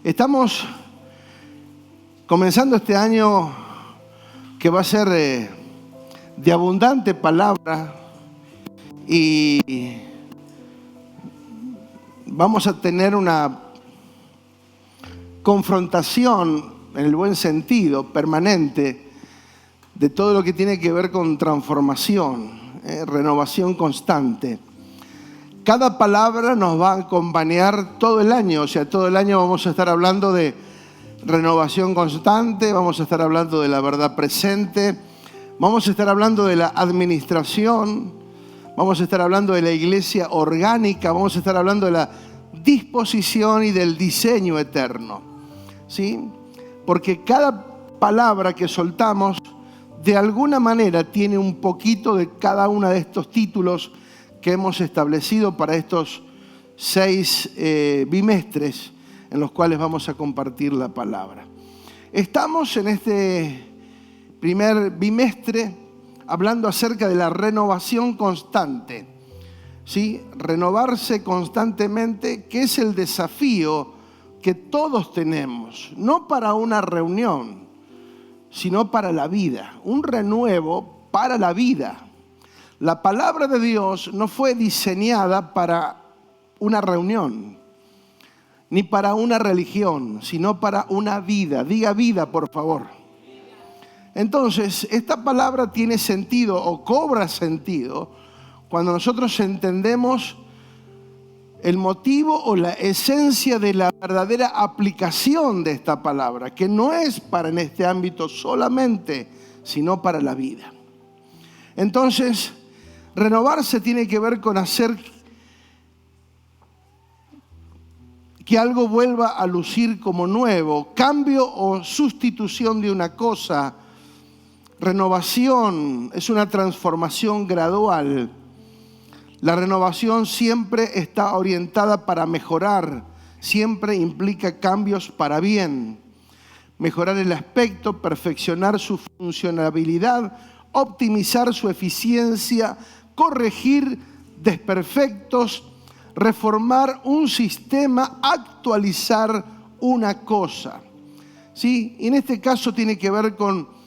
Estamos comenzando este año que va a ser de abundante palabra y vamos a tener una confrontación en el buen sentido, permanente, de todo lo que tiene que ver con transformación, renovación constante. Cada palabra nos va a acompañar todo el año, o sea, todo el año vamos a estar hablando de renovación constante, vamos a estar hablando de la verdad presente, vamos a estar hablando de la administración, vamos a estar hablando de la iglesia orgánica, vamos a estar hablando de la disposición y del diseño eterno, ¿sí? Porque cada palabra que soltamos, de alguna manera, tiene un poquito de cada uno de estos títulos que hemos establecido para estos 6 bimestres en los cuales vamos a compartir la palabra. Estamos en este primer bimestre hablando acerca de la renovación constante, ¿sí? Renovarse constantemente, que es el desafío que todos tenemos, no para una reunión, sino para la vida, un renuevo para la vida. La palabra de Dios no fue diseñada para una reunión, ni para una religión, sino para una vida. Diga vida, por favor. Entonces, esta palabra tiene sentido o cobra sentido cuando nosotros entendemos el motivo o la esencia de la verdadera aplicación de esta palabra, que no es para en este ámbito solamente, sino para la vida. Entonces, renovarse tiene que ver con hacer que algo vuelva a lucir como nuevo, cambio o sustitución de una cosa. Renovación es una transformación gradual. La renovación siempre está orientada para mejorar, siempre implica cambios para bien. Mejorar el aspecto, perfeccionar su funcionalidad, optimizar su eficiencia, corregir desperfectos, reformar un sistema, actualizar una cosa. ¿Sí? Y en este caso tiene que ver con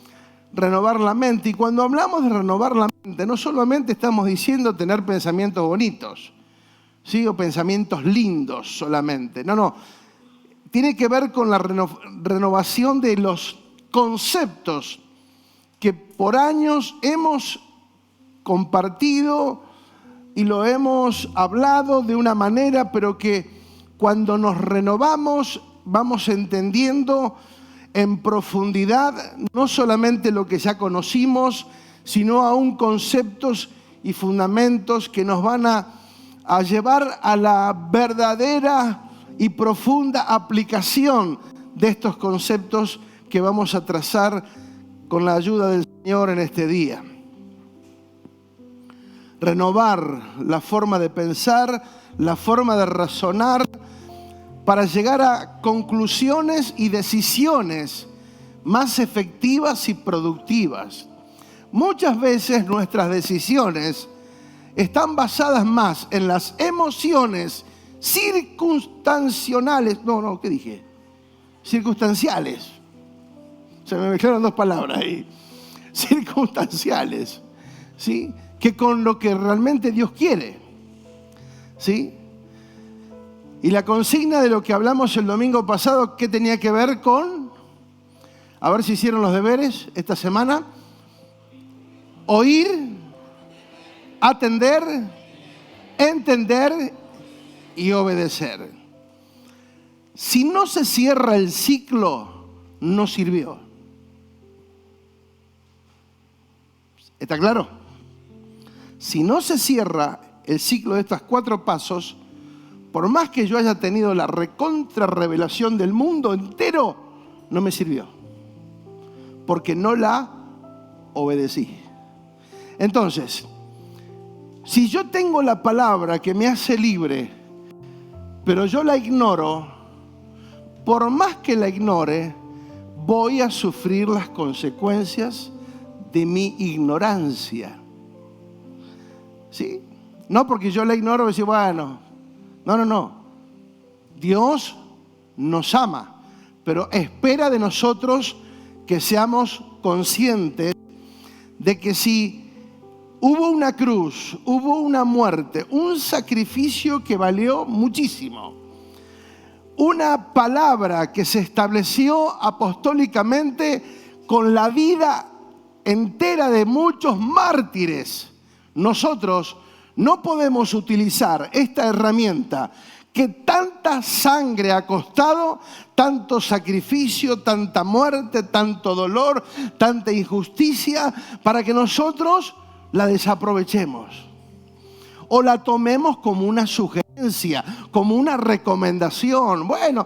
renovar la mente. Y cuando hablamos de renovar la mente, no solamente estamos diciendo tener pensamientos bonitos, ¿sí? O pensamientos lindos solamente. No. Tiene que ver con la renovación de los conceptos que por años hemos compartido y lo hemos hablado de una manera, pero que cuando nos renovamos vamos entendiendo en profundidad no solamente lo que ya conocimos, sino aún conceptos y fundamentos que nos van a llevar a la verdadera y profunda aplicación de estos conceptos que vamos a trazar con la ayuda del Señor en este día. Renovar la forma de pensar, la forma de razonar, para llegar a conclusiones y decisiones más efectivas y productivas. Muchas veces nuestras decisiones están basadas más en las emociones circunstanciales. ¿Qué dije? Circunstanciales. Se me mezclaron 2 palabras ahí. Circunstanciales, ¿sí? Que con lo que realmente Dios quiere, ¿sí? Y la consigna de lo que hablamos el domingo pasado, ¿qué tenía que ver con? A ver si hicieron los deberes esta semana. Oír, atender, entender y obedecer. Si no se cierra el ciclo, no sirvió. ¿Está claro? Si no se cierra el ciclo de estos 4 pasos, por más que yo haya tenido la recontra revelación del mundo entero, no me sirvió. Porque no la obedecí. Entonces, si yo tengo la palabra que me hace libre, pero yo la ignoro, por más que la ignore, voy a sufrir las consecuencias de mi ignorancia. ¿Sí? No porque yo la ignoro y decir, bueno, no. Dios nos ama, pero espera de nosotros que seamos conscientes de que si hubo una cruz, hubo una muerte, un sacrificio que valió muchísimo, una palabra que se estableció apostólicamente con la vida entera de muchos mártires, nosotros no podemos utilizar esta herramienta que tanta sangre ha costado, tanto sacrificio, tanta muerte, tanto dolor, tanta injusticia, para que nosotros la desaprovechemos o la tomemos como una sugerencia, como una recomendación. Bueno,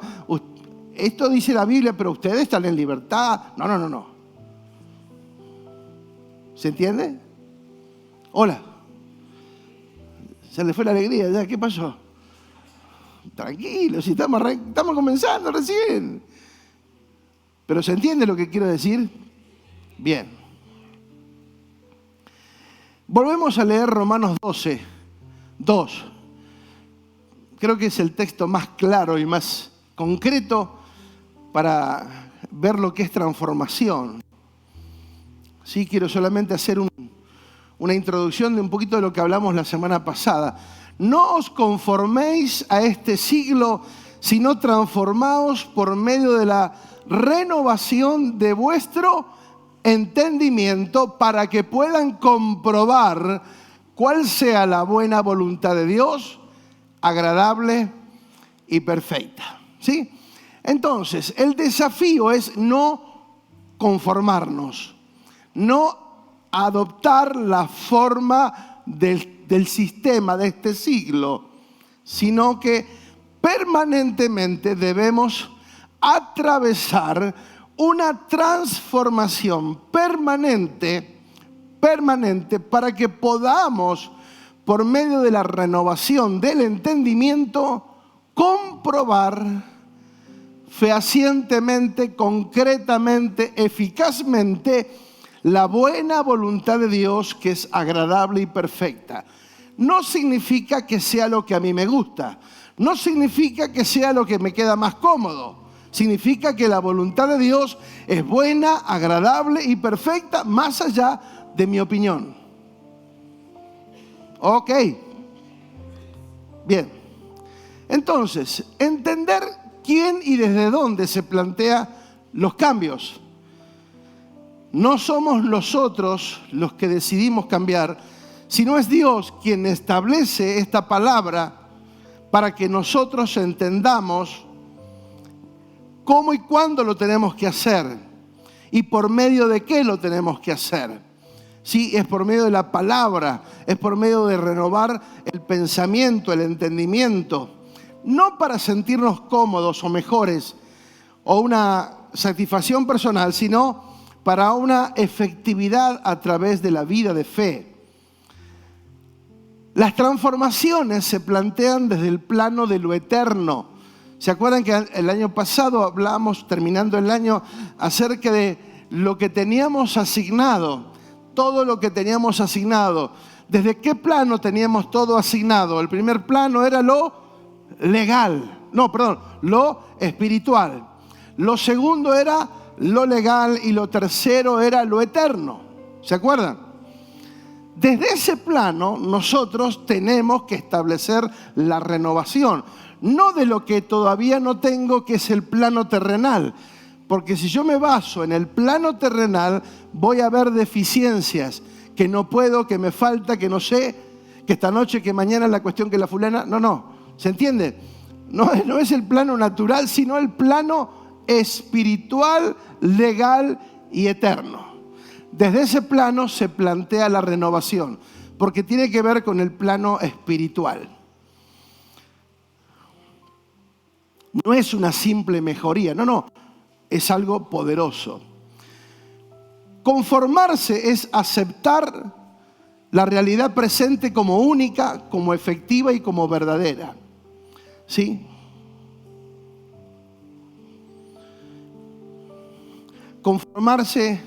esto dice la Biblia, pero ustedes están en libertad. No. ¿Se entiende? Hola. Se le fue la alegría ya. ¿Qué pasó? Tranquilo, si estamos comenzando recién. ¿Pero se entiende lo que quiero decir? Bien. Volvemos a leer Romanos 12, 2. Creo que es el texto más claro y más concreto para ver lo que es transformación. Sí, quiero solamente hacer una introducción de un poquito de lo que hablamos la semana pasada. No os conforméis a este siglo, sino transformaos por medio de la renovación de vuestro entendimiento, para que puedan comprobar cuál sea la buena voluntad de Dios, agradable y perfecta. ¿Sí? Entonces, el desafío es no conformarnos, no adoptar la forma del sistema de este siglo, sino que permanentemente debemos atravesar una transformación permanente para que podamos, por medio de la renovación del entendimiento, comprobar fehacientemente, concretamente, eficazmente, la buena voluntad de Dios, que es agradable y perfecta. No significa que sea lo que a mí me gusta, no significa que sea lo que me queda más cómodo. Significa que la voluntad de Dios es buena, agradable y perfecta, más allá de mi opinión. Ok. Bien. Entonces, entender quién y desde dónde se plantean los cambios. No somos nosotros los que decidimos cambiar, sino es Dios quien establece esta palabra para que nosotros entendamos cómo y cuándo lo tenemos que hacer y por medio de qué lo tenemos que hacer. Sí, es por medio de la palabra, es por medio de renovar el pensamiento, el entendimiento, no para sentirnos cómodos o mejores o una satisfacción personal, sino para una efectividad a través de la vida de fe. Las transformaciones se plantean desde el plano de lo eterno. ¿Se acuerdan que el año pasado hablamos, terminando el año, acerca de lo que teníamos asignado? Todo lo que teníamos asignado. ¿Desde qué plano teníamos todo asignado? El primer plano era lo legal. Lo espiritual. Lo segundo era lo legal y lo tercero era lo eterno. ¿Se acuerdan? Desde ese plano nosotros tenemos que establecer la renovación. No de lo que todavía no tengo, que es el plano terrenal. Porque si yo me baso en el plano terrenal, voy a ver deficiencias, que no puedo, que me falta, que no sé, que esta noche, que mañana es la cuestión que la fulana. No. ¿Se entiende? No es el plano natural, sino el plano espiritual, legal y eterno. Desde ese plano se plantea la renovación, porque tiene que ver con el plano espiritual. No es una simple mejoría, no, es algo poderoso. Conformarse es aceptar la realidad presente como única, como efectiva y como verdadera. ¿Sí? Conformarse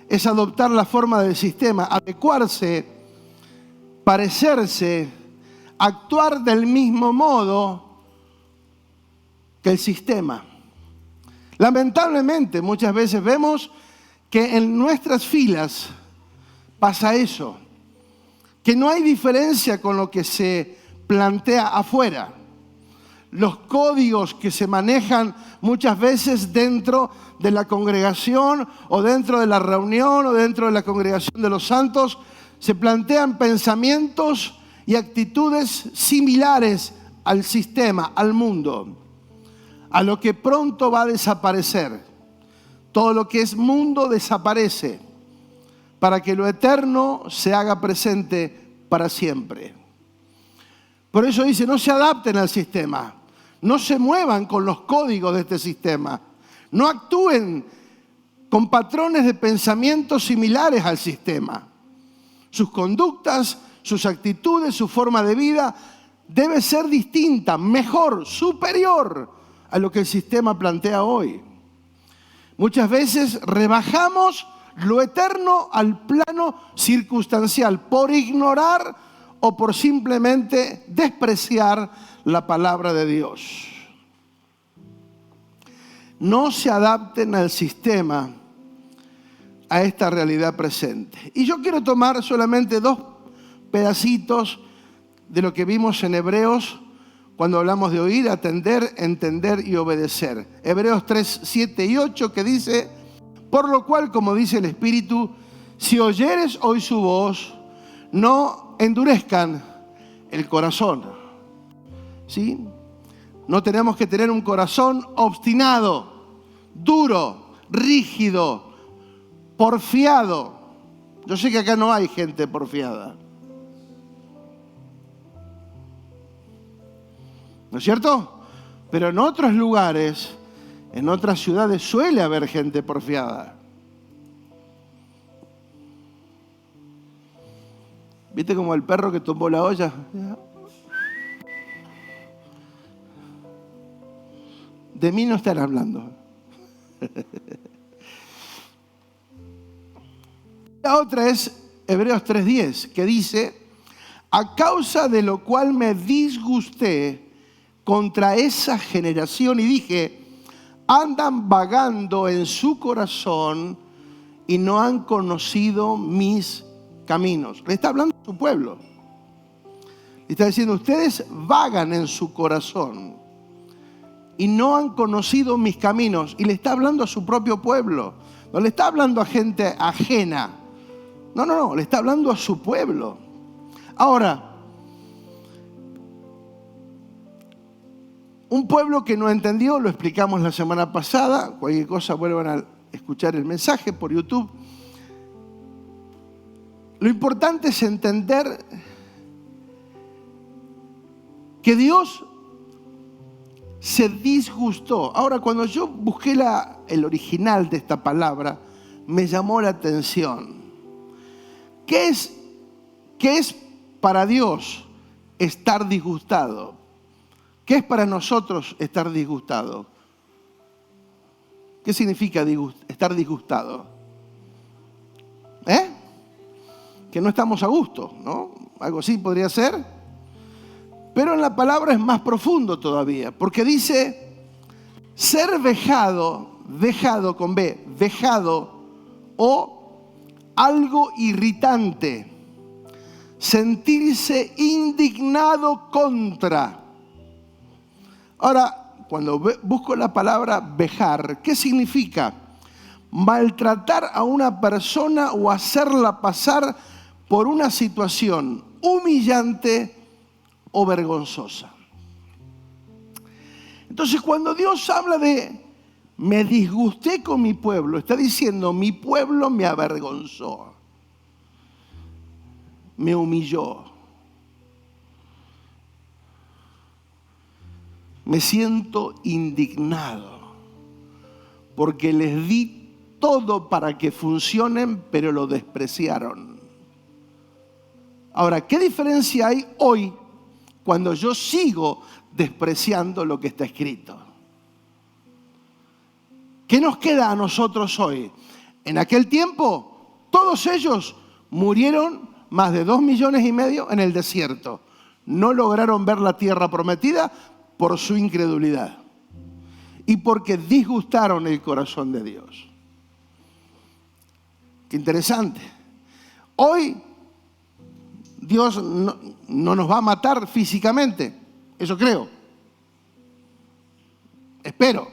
es adoptar la forma del sistema, adecuarse, parecerse, actuar del mismo modo que el sistema. Lamentablemente, muchas veces vemos que en nuestras filas pasa eso, que no hay diferencia con lo que se plantea afuera. Los códigos que se manejan muchas veces dentro de la congregación o dentro de la reunión o dentro de la congregación de los santos, se plantean pensamientos y actitudes similares al sistema, al mundo, a lo que pronto va a desaparecer. Todo lo que es mundo desaparece para que lo eterno se haga presente para siempre. Por eso dice, no se adapten al sistema, no se muevan con los códigos de este sistema, no actúen con patrones de pensamiento similares al sistema. Sus conductas, sus actitudes, su forma de vida debe ser distinta, mejor, superior a lo que el sistema plantea hoy. Muchas veces rebajamos lo eterno al plano circunstancial por ignorar o por simplemente despreciar la palabra de Dios. No se adapten al sistema, a esta realidad presente. Y yo quiero tomar solamente 2 pedacitos de lo que vimos en Hebreos cuando hablamos de oír, atender, entender y obedecer. Hebreos 3, 7 y 8 que dice, por lo cual, como dice el Espíritu, si oyeres hoy su voz, no endurezcan el corazón. ¿Sí? No tenemos que tener un corazón obstinado, duro, rígido, porfiado. Yo sé que acá no hay gente porfiada. ¿No es cierto? Pero en otros lugares, en otras ciudades suele haber gente porfiada. ¿Viste como el perro que tumbó la olla? De mí no están hablando. La otra es Hebreos 3:10, que dice, a causa de lo cual me disgusté contra esa generación y dije, andan vagando en su corazón y no han conocido mis caminos. Le está hablando a su pueblo. Le está diciendo, ustedes vagan en su corazón y no han conocido mis caminos. Y le está hablando a su propio pueblo. No le está hablando a gente ajena. No, le está hablando a su pueblo. Ahora, un pueblo que no entendió, lo explicamos la semana pasada, cualquier cosa vuelvan a escuchar el mensaje por YouTube. Lo importante es entender que Dios se disgustó. Ahora, cuando yo busqué el original de esta palabra, me llamó la atención. ¿Qué es para Dios estar disgustado? ¿Qué es para nosotros estar disgustado? ¿Qué significa estar disgustado? Que no estamos a gusto, ¿no? Algo así podría ser. Pero en la palabra es más profundo todavía, porque dice ser vejado, vejado con B, vejado o algo irritante, sentirse indignado contra. Ahora, cuando busco la palabra vejar, ¿qué significa? Maltratar a una persona o hacerla pasar por una situación humillante o vergonzosa. Entonces, cuando Dios habla de me disgusté con mi pueblo, está diciendo mi pueblo me avergonzó, me humilló. Me siento indignado porque les di todo para que funcionen, pero lo despreciaron. Ahora, ¿qué diferencia hay hoy cuando yo sigo despreciando lo que está escrito? ¿Qué nos queda a nosotros hoy? En aquel tiempo, todos ellos murieron, más de 2,5 millones en el desierto. No lograron ver la tierra prometida por su incredulidad. y porque disgustaron el corazón de Dios. Qué interesante. Hoy Dios no nos va a matar físicamente, eso creo. Espero.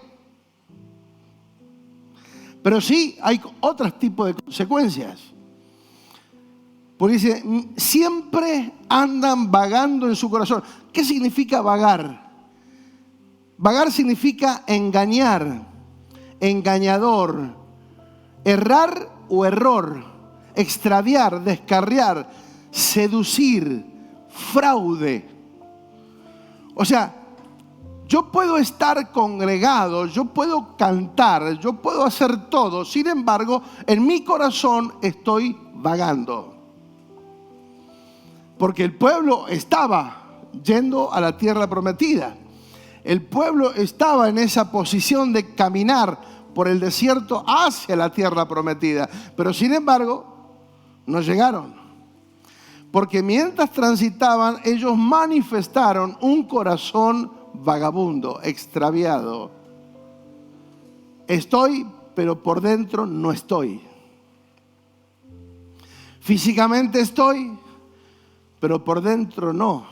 Pero sí hay otros tipos de consecuencias. Porque dice, siempre andan vagando en su corazón. ¿Qué significa vagar? Vagar significa engañar, engañador, errar o error, extraviar, descarriar, seducir, fraude. O sea, yo puedo estar congregado, yo puedo cantar, yo puedo hacer todo. Sin embargo, en mi corazón estoy vagando. Porque el pueblo estaba yendo a la tierra prometida. El pueblo estaba en esa posición de caminar por el desierto hacia la tierra prometida. Pero sin embargo, no llegaron. Porque mientras transitaban, ellos manifestaron un corazón vagabundo, extraviado. Estoy, pero por dentro no estoy. Físicamente estoy, pero por dentro no.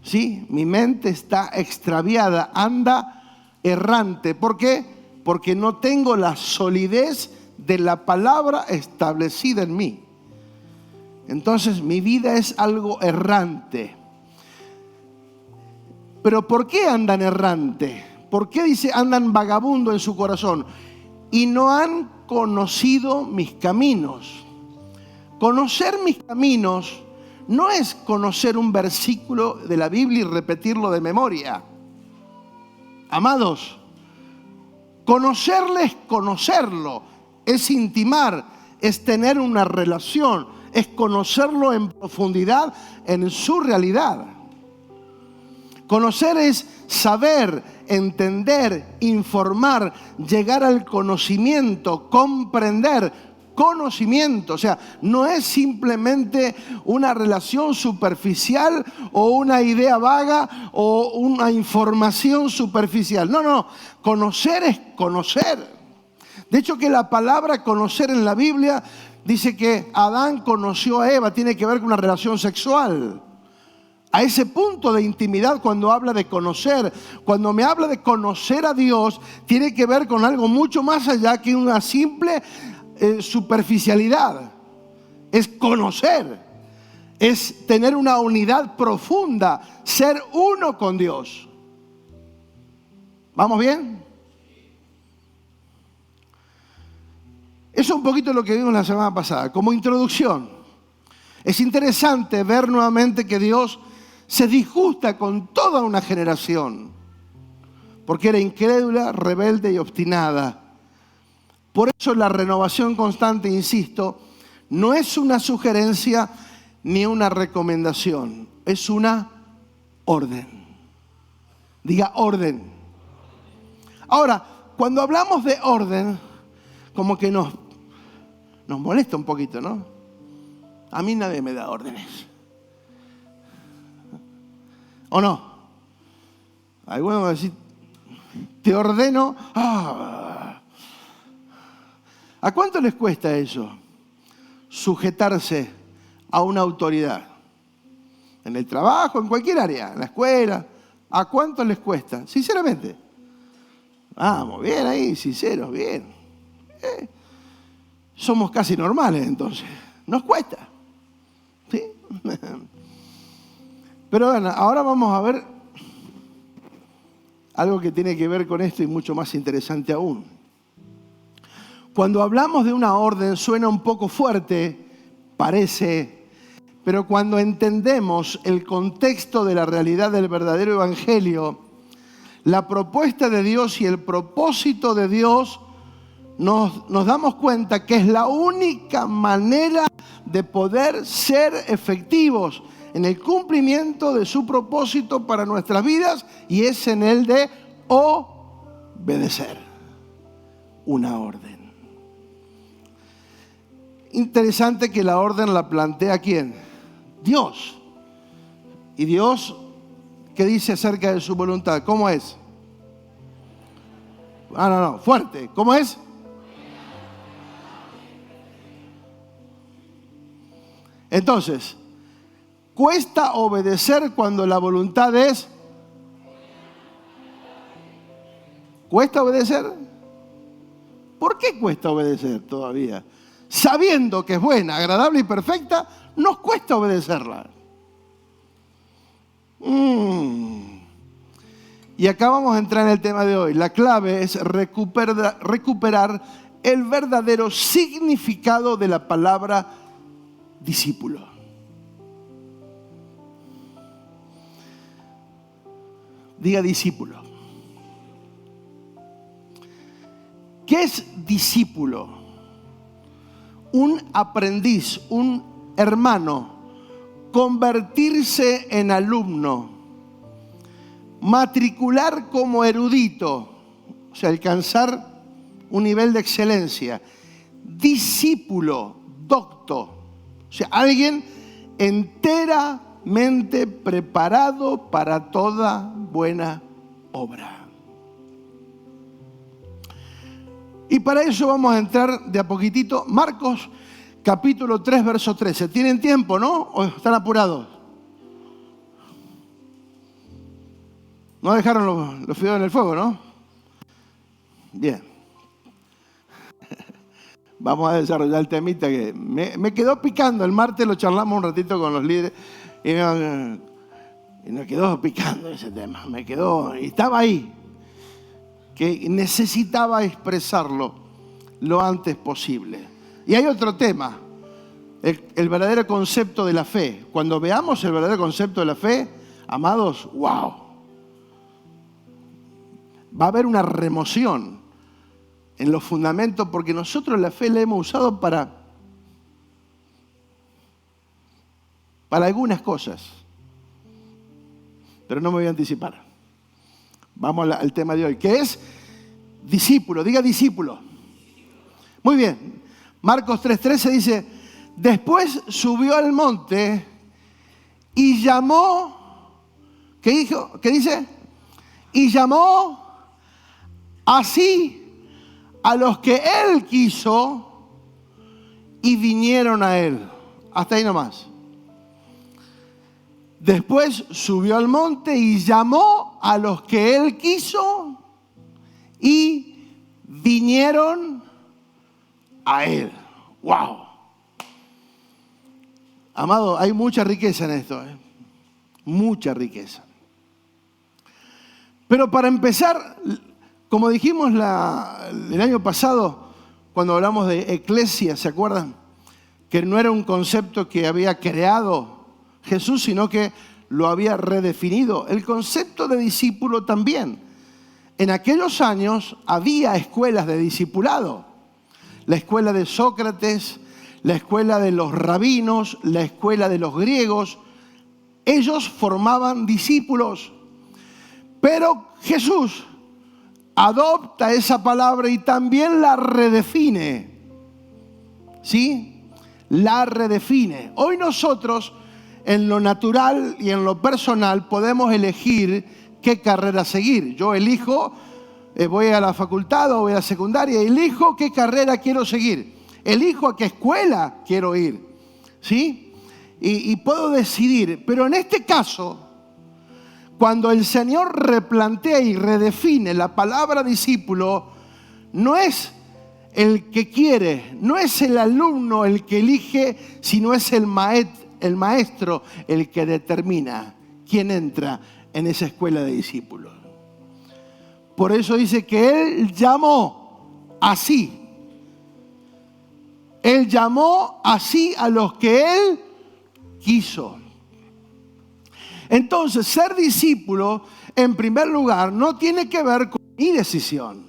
Sí, mi mente está extraviada, anda errante. ¿Por qué? Porque no tengo la solidez de la palabra establecida en mí. Entonces mi vida es algo errante. Pero ¿por qué andan errante? ¿Por qué dice andan vagabundo en su corazón? Y no han conocido mis caminos. Conocer mis caminos no es conocer un versículo de la Biblia y repetirlo de memoria. Amados, conocerle es conocerlo, es intimar, es tener una relación, es conocerlo en profundidad, en su realidad. Conocer es saber, entender, informar, llegar al conocimiento, comprender. Conocimiento, o sea, no es simplemente una relación superficial o una idea vaga o una información superficial. No, conocer es conocer. De hecho, que la palabra conocer en la Biblia dice que Adán conoció a Eva, tiene que ver con una relación sexual. A ese punto de intimidad cuando habla de conocer, cuando me habla de conocer a Dios, tiene que ver con algo mucho más allá que una simple superficialidad. Es conocer, es tener una unidad profunda, ser uno con Dios. ¿Vamos bien? Eso es un poquito lo que vimos la semana pasada, como introducción. Es interesante ver nuevamente que Dios se disgusta con toda una generación, porque era incrédula, rebelde y obstinada. Por eso la renovación constante, insisto, no es una sugerencia ni una recomendación, es una orden. Diga orden. Ahora, cuando hablamos de orden, como que nos molesta un poquito, ¿no? A mí nadie me da órdenes. ¿O no? Algunos van a decir, te ordeno. ¿A cuánto les cuesta eso? Sujetarse a una autoridad. En el trabajo, en cualquier área, en la escuela. ¿A cuánto les cuesta? Sinceramente. Vamos, bien ahí, sinceros, bien. Somos casi normales entonces. Nos cuesta. ¿Sí? Pero bueno, ahora vamos a ver algo que tiene que ver con esto y mucho más interesante aún. Cuando hablamos de una orden suena un poco fuerte, parece, pero cuando entendemos el contexto de la realidad del verdadero evangelio, la propuesta de Dios y el propósito de Dios, nos damos cuenta que es la única manera de poder ser efectivos en el cumplimiento de su propósito para nuestras vidas, y es en el de obedecer una orden. Interesante que la orden la plantea ¿quién? Dios. Y Dios, ¿qué dice acerca de su voluntad? ¿Cómo es? No, fuerte. ¿Cómo es? Entonces, cuesta obedecer cuando la voluntad es... ¿Cuesta obedecer? ¿Por qué cuesta obedecer todavía? Sabiendo que es buena, agradable y perfecta, nos cuesta obedecerla. Y acá vamos a entrar en el tema de hoy. La clave es recuperar el verdadero significado de la palabra discípulo. Diga discípulo. ¿Qué es discípulo? Un aprendiz, un hermano, convertirse en alumno, matricular como erudito, o sea, alcanzar un nivel de excelencia. Discípulo, docto, o sea, alguien enteramente preparado para toda buena obra. Y para eso vamos a entrar de a poquitito. Marcos capítulo 3, verso 13. ¿Tienen tiempo, no? ¿O están apurados? No dejaron los fideos en el fuego, ¿no? Bien. Vamos a desarrollar el temita que me quedó picando. El martes lo charlamos un ratito con los líderes y nos quedó picando ese tema. Y estaba ahí, que necesitaba expresarlo lo antes posible. Y hay otro tema, el verdadero concepto de la fe. Cuando veamos el verdadero concepto de la fe, amados, wow, va a haber una remoción en los fundamentos, porque nosotros la fe la hemos usado para algunas cosas, pero no me voy a anticipar. Vamos al tema de hoy, que es discípulo. Diga discípulo. Muy bien. Marcos 3:13 dice: después subió al monte y llamó, ¿qué dijo? ¿Qué dice? Y llamó así a los que él quiso y vinieron a él. Hasta ahí nomás. Después subió al monte y llamó a los que él quiso y vinieron a él. ¡Wow! Amado, hay mucha riqueza en esto, ¿eh? Mucha riqueza. Pero para empezar, como dijimos el año pasado, cuando hablamos de eclesia, ¿se acuerdan? Que no era un concepto que había creado Jesús, sino que lo había redefinido. El concepto de discípulo también. En aquellos años había escuelas de discipulado. La escuela de Sócrates, la escuela de los rabinos, la escuela de los griegos. Ellos formaban discípulos. Pero Jesús adopta esa palabra y también la redefine. ¿Sí? La redefine. Hoy nosotros, en lo natural y en lo personal, podemos elegir qué carrera seguir. Yo elijo, voy a la facultad o voy a la secundaria, elijo qué carrera quiero seguir. Elijo a qué escuela quiero ir. ¿Sí? Y puedo decidir. Pero en este caso, cuando el Señor replantea y redefine la palabra discípulo, no es el que quiere, no es el alumno el que elige, sino es el maestro el que determina quién entra en esa escuela de discípulos. Por eso dice que Él llamó así. Él llamó así a los que Él quiso. Entonces, ser discípulo, en primer lugar, no tiene que ver con mi decisión.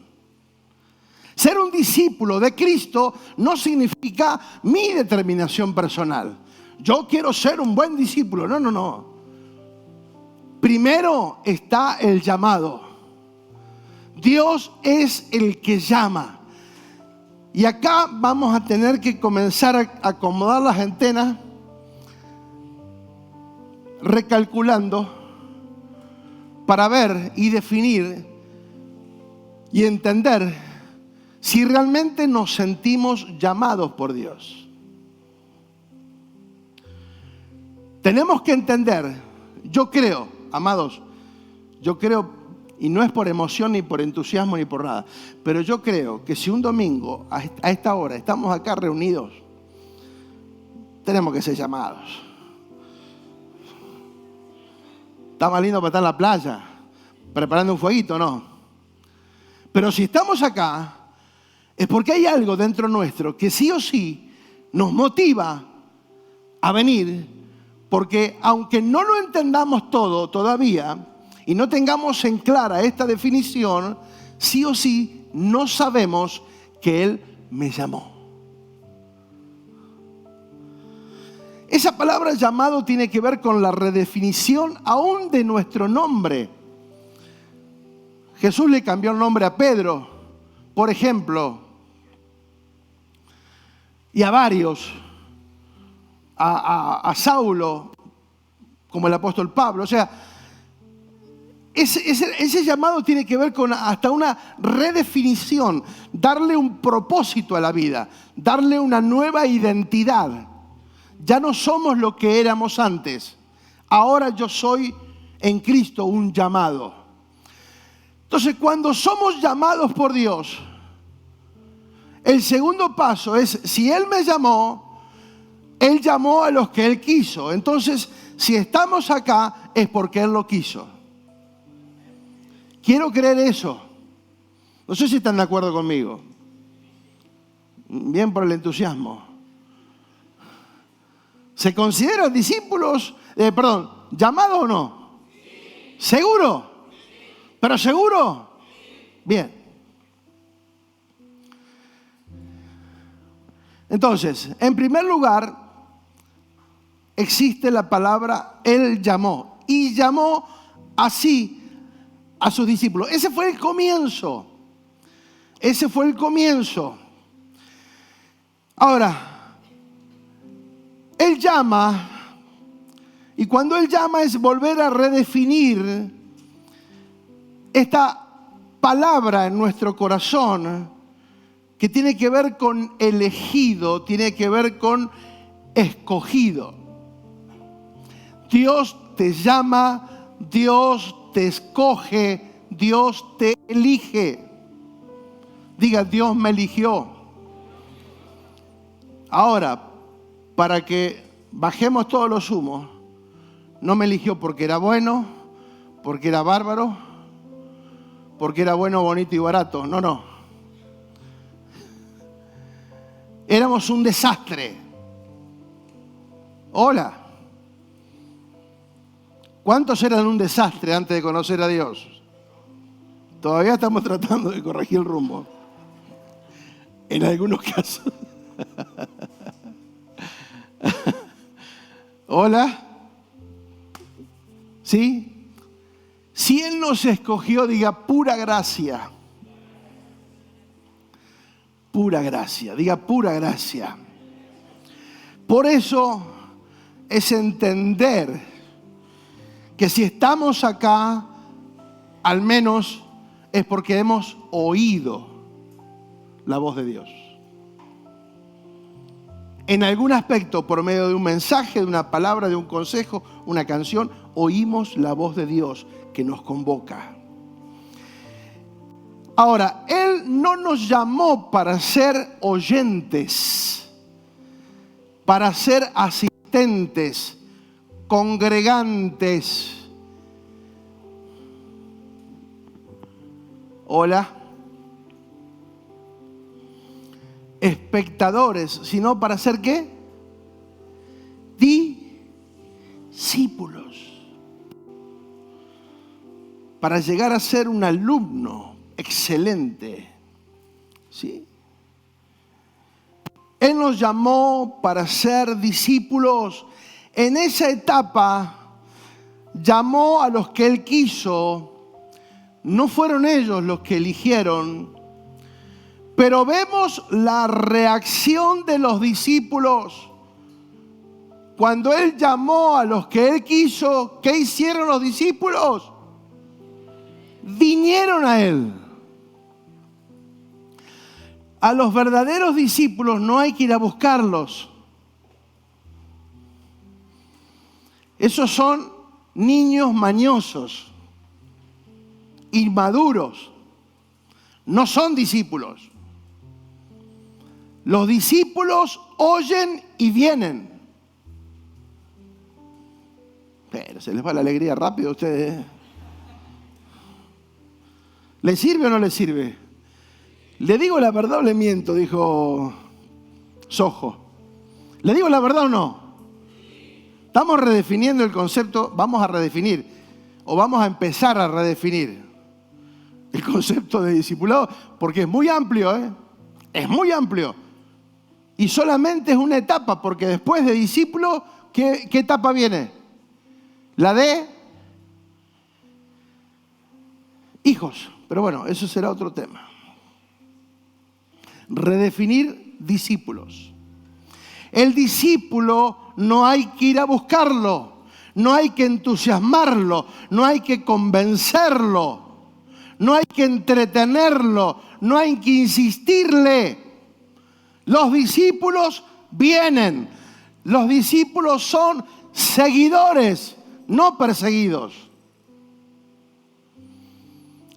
Ser un discípulo de Cristo no significa mi determinación personal. Yo quiero ser un buen discípulo. No. Primero está el llamado. Dios es el que llama. Y acá vamos a tener que comenzar a acomodar las antenas, recalculando, para ver y definir y entender si realmente nos sentimos llamados por Dios. Tenemos que entender, yo creo, amados, yo creo, y no es por emoción, ni por entusiasmo, ni por nada, pero yo creo que si un domingo a esta hora estamos acá reunidos, tenemos que ser llamados. Está más lindo para estar en la playa, preparando un fueguito, ¿no? Pero si estamos acá, es porque hay algo dentro nuestro que sí o sí nos motiva a venir, porque aunque no lo entendamos todo todavía y no tengamos en clara esta definición, sí o sí no sabemos que Él me llamó. Esa palabra llamado tiene que ver con la redefinición aún de nuestro nombre. Jesús le cambió el nombre a Pedro, por ejemplo, y a varios, a Saulo, como el apóstol Pablo. O sea, ese llamado tiene que ver con hasta una redefinición, darle un propósito a la vida, darle una nueva identidad. Ya no somos lo que éramos antes. Ahora yo soy en Cristo un llamado. Entonces, cuando somos llamados por Dios, el segundo paso es, si Él me llamó, Él llamó a los que Él quiso. Entonces, si estamos acá, es porque Él lo quiso. Quiero creer eso. No sé si están de acuerdo conmigo. Bien por el entusiasmo. ¿Se consideran discípulos, llamados o no? Sí. ¿Seguro? Sí. ¿Pero seguro? Sí. Bien. Entonces, en primer lugar, existe la palabra Él llamó. Y llamó así a sus discípulos. Ese fue el comienzo. Ese fue el comienzo. Ahora, Él llama, y cuando Él llama es volver a redefinir esta palabra en nuestro corazón que tiene que ver con elegido, tiene que ver con escogido. Dios te llama, Dios te escoge, Dios te elige. Diga, Dios me eligió. Ahora, para que bajemos todos los humos, no me eligió porque era bueno, porque era bárbaro, porque era bueno, bonito y barato. No. Éramos un desastre. Hola. ¿Cuántos eran un desastre antes de conocer a Dios? Todavía estamos tratando de corregir el rumbo. En algunos casos. Hola. ¿Sí? Si Él nos escogió, diga pura gracia. Pura gracia, diga pura gracia. Por eso es entender que si estamos acá, al menos es porque hemos oído la voz de Dios. En algún aspecto, por medio de un mensaje, de una palabra, de un consejo, una canción, oímos la voz de Dios que nos convoca. Ahora, Él no nos llamó para ser oyentes, para ser asistentes, congregantes. Hola. Espectadores, sino para ser ¿qué? Discípulos. Para llegar a ser un alumno excelente. ¿Sí? Él nos llamó para ser discípulos. En esa etapa llamó a los que Él quiso. No fueron ellos los que eligieron. Pero vemos la reacción de los discípulos. Cuando Él llamó a los que Él quiso, ¿qué hicieron los discípulos? Vinieron a Él. A los verdaderos discípulos no hay que ir a buscarlos. Esos son niños mañosos, inmaduros. No son discípulos. Los discípulos oyen y vienen. Pero se les va la alegría rápido a ustedes. ¿Le sirve o no le sirve? ¿Le digo la verdad o le miento?, dijo Sojo. ¿Le digo la verdad o no? Estamos redefiniendo el concepto, vamos a redefinir, o vamos a empezar a redefinir el concepto de discipulado, porque es muy amplio, es muy amplio. Y solamente es una etapa, porque después de discípulo, ¿qué etapa viene? La de hijos. Pero bueno, eso será otro tema. Redefinir discípulos. El discípulo no hay que ir a buscarlo, no hay que entusiasmarlo, no hay que convencerlo, no hay que entretenerlo, no hay que insistirle. Los discípulos vienen. Los discípulos son seguidores, no perseguidos.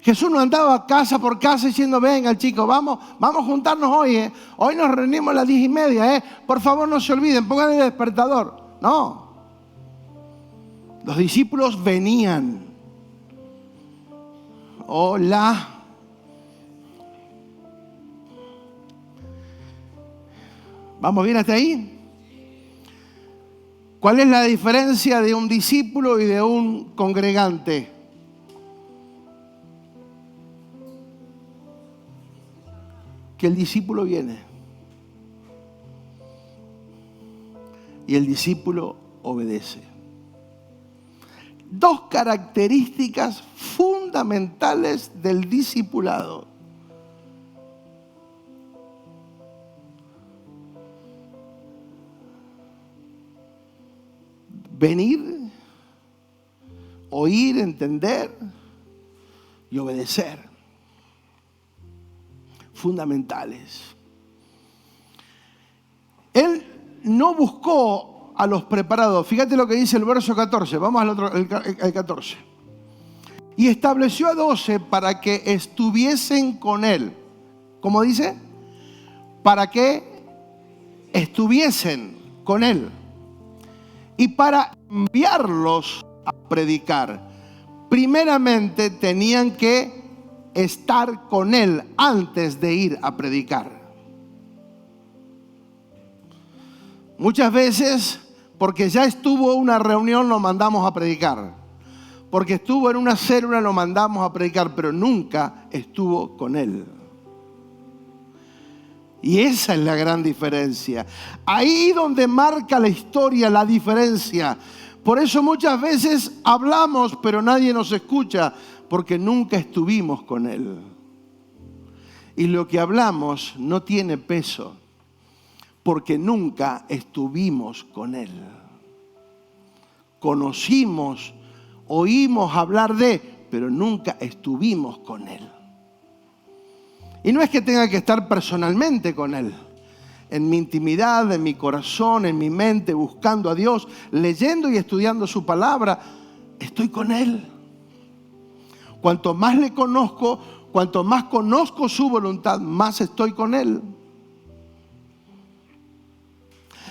Jesús no andaba casa por casa diciendo: venga, chicos, vamos a juntarnos hoy. Hoy nos reunimos a las 10:30. Por favor, no se olviden, pongan el despertador. No. Los discípulos venían. Hola. ¿Vamos bien hasta ahí? ¿Cuál es la diferencia de un discípulo y de un congregante? Que el discípulo viene y el discípulo obedece. Dos características fundamentales del discipulado. Venir, oír, entender y obedecer. Fundamentales. Él no buscó a los preparados. Fíjate lo que dice el verso 14. Vamos al otro, el 14. Y estableció a 12 para que estuviesen con él. ¿Cómo dice? Para que estuviesen con él. Y para enviarlos a predicar. Primeramente tenían que estar con él antes de ir a predicar. Muchas veces, porque ya estuvo en una reunión, lo mandamos a predicar. Porque estuvo en una célula, lo mandamos a predicar, pero nunca estuvo con él. Y esa es la gran diferencia. Ahí donde marca la historia, la diferencia. Por eso muchas veces hablamos, pero nadie nos escucha, porque nunca estuvimos con él. Y lo que hablamos no tiene peso, porque nunca estuvimos con él. Conocimos, oímos hablar de, pero nunca estuvimos con él. Y no es que tenga que estar personalmente con él. En mi intimidad, en mi corazón, en mi mente, buscando a Dios, leyendo y estudiando su palabra, estoy con él. Cuanto más le conozco, cuanto más conozco su voluntad, más estoy con él.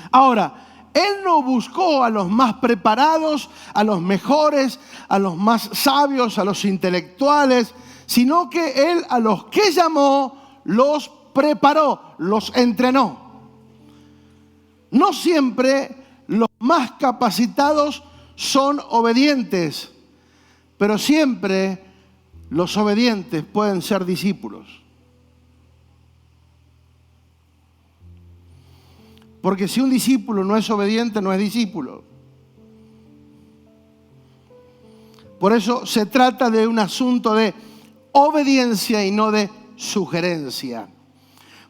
Ahora, él no buscó a los más preparados, a los mejores, a los más sabios, a los intelectuales, sino que él a los que llamó, los preparó, los entrenó. No siempre los más capacitados son obedientes, pero siempre los obedientes pueden ser discípulos. Porque si un discípulo no es obediente, no es discípulo. Por eso se trata de un asunto de obediencia y no de sugerencia.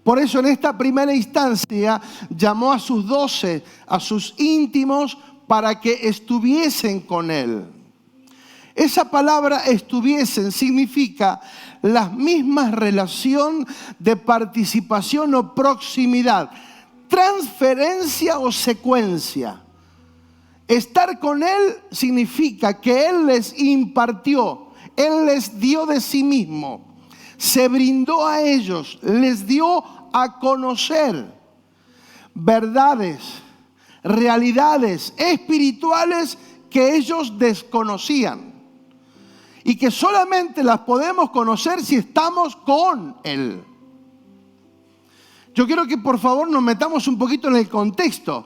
Por eso en esta primera instancia llamó a sus 12, a sus íntimos, para que estuviesen con él. Esa palabra estuviesen significa las mismas relación de participación o proximidad, transferencia o secuencia. Estar con Él significa que Él les impartió, Él les dio de sí mismo, se brindó a ellos, les dio a conocer verdades, realidades espirituales que ellos desconocían y que solamente las podemos conocer si estamos con Él. Yo quiero que por favor nos metamos un poquito en el contexto.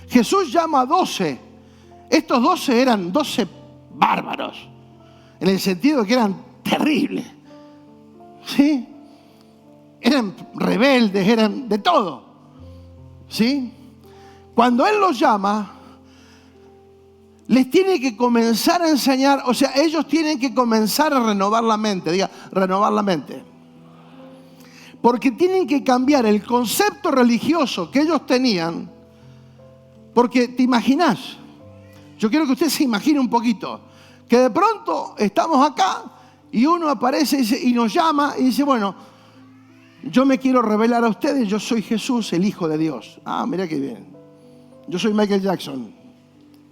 Jesús llama a 12. Estos 12 eran 12 bárbaros, en el sentido de que eran terribles, ¿sí? Eran rebeldes, eran de todo, ¿sí? Cuando Él los llama, les tiene que comenzar a enseñar, o sea, ellos tienen que comenzar a renovar la mente. Diga, renovar la mente. Porque tienen que cambiar el concepto religioso que ellos tenían. Porque te imaginás, yo quiero que usted se imagine un poquito, que de pronto estamos acá y uno aparece y nos llama y dice, bueno, yo me quiero revelar a ustedes, yo soy Jesús, el Hijo de Dios. Ah, mira qué bien. Yo soy Michael Jackson.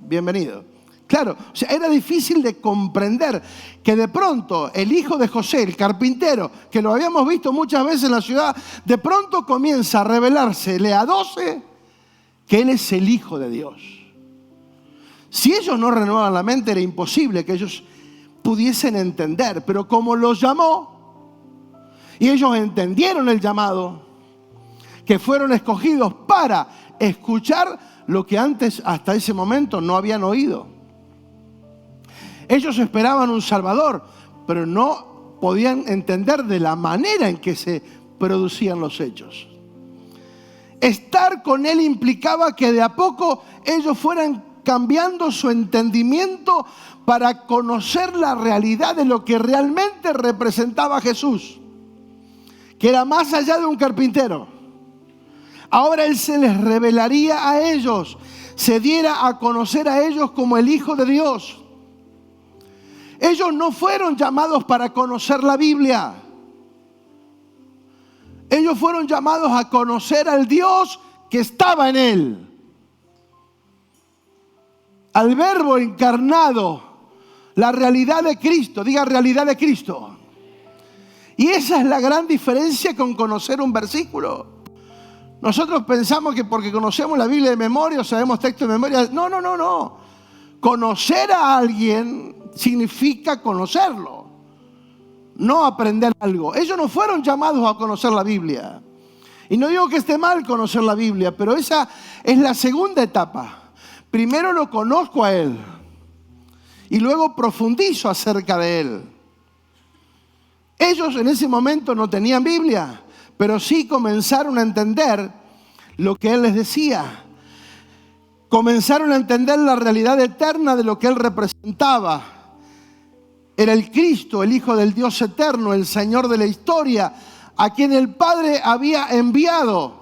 Bienvenido. Claro, o sea, era difícil de comprender que de pronto el hijo de José, el carpintero, que lo habíamos visto muchas veces en la ciudad, de pronto comienza a revelársele a 12 que Él es el Hijo de Dios. Si ellos no renovaban la mente, era imposible que ellos pudiesen entender. Pero como los llamó y ellos entendieron el llamado, que fueron escogidos para escuchar lo que antes, hasta ese momento, no habían oído. Ellos esperaban un Salvador, pero no podían entender de la manera en que se producían los hechos. Estar con Él implicaba que de a poco ellos fueran cambiando su entendimiento para conocer la realidad de lo que realmente representaba Jesús, que era más allá de un carpintero. Ahora Él se les revelaría a ellos, se diera a conocer a ellos como el Hijo de Dios. Ellos no fueron llamados para conocer la Biblia. Ellos fueron llamados a conocer al Dios que estaba en Él. Al Verbo encarnado, la realidad de Cristo. Diga, realidad de Cristo. Y esa es la gran diferencia con conocer un versículo. Nosotros pensamos que porque conocemos la Biblia de memoria o sabemos texto de memoria. No. Conocer a alguien significa conocerlo, no aprender algo. Ellos no fueron llamados a conocer la Biblia. Y no digo que esté mal conocer la Biblia, pero esa es la segunda etapa. Primero lo conozco a Él y luego profundizo acerca de Él. Ellos en ese momento no tenían Biblia, pero sí comenzaron a entender lo que Él les decía. Comenzaron a entender la realidad eterna de lo que Él representaba. Era el Cristo, el Hijo del Dios eterno, el Señor de la historia, a quien el Padre había enviado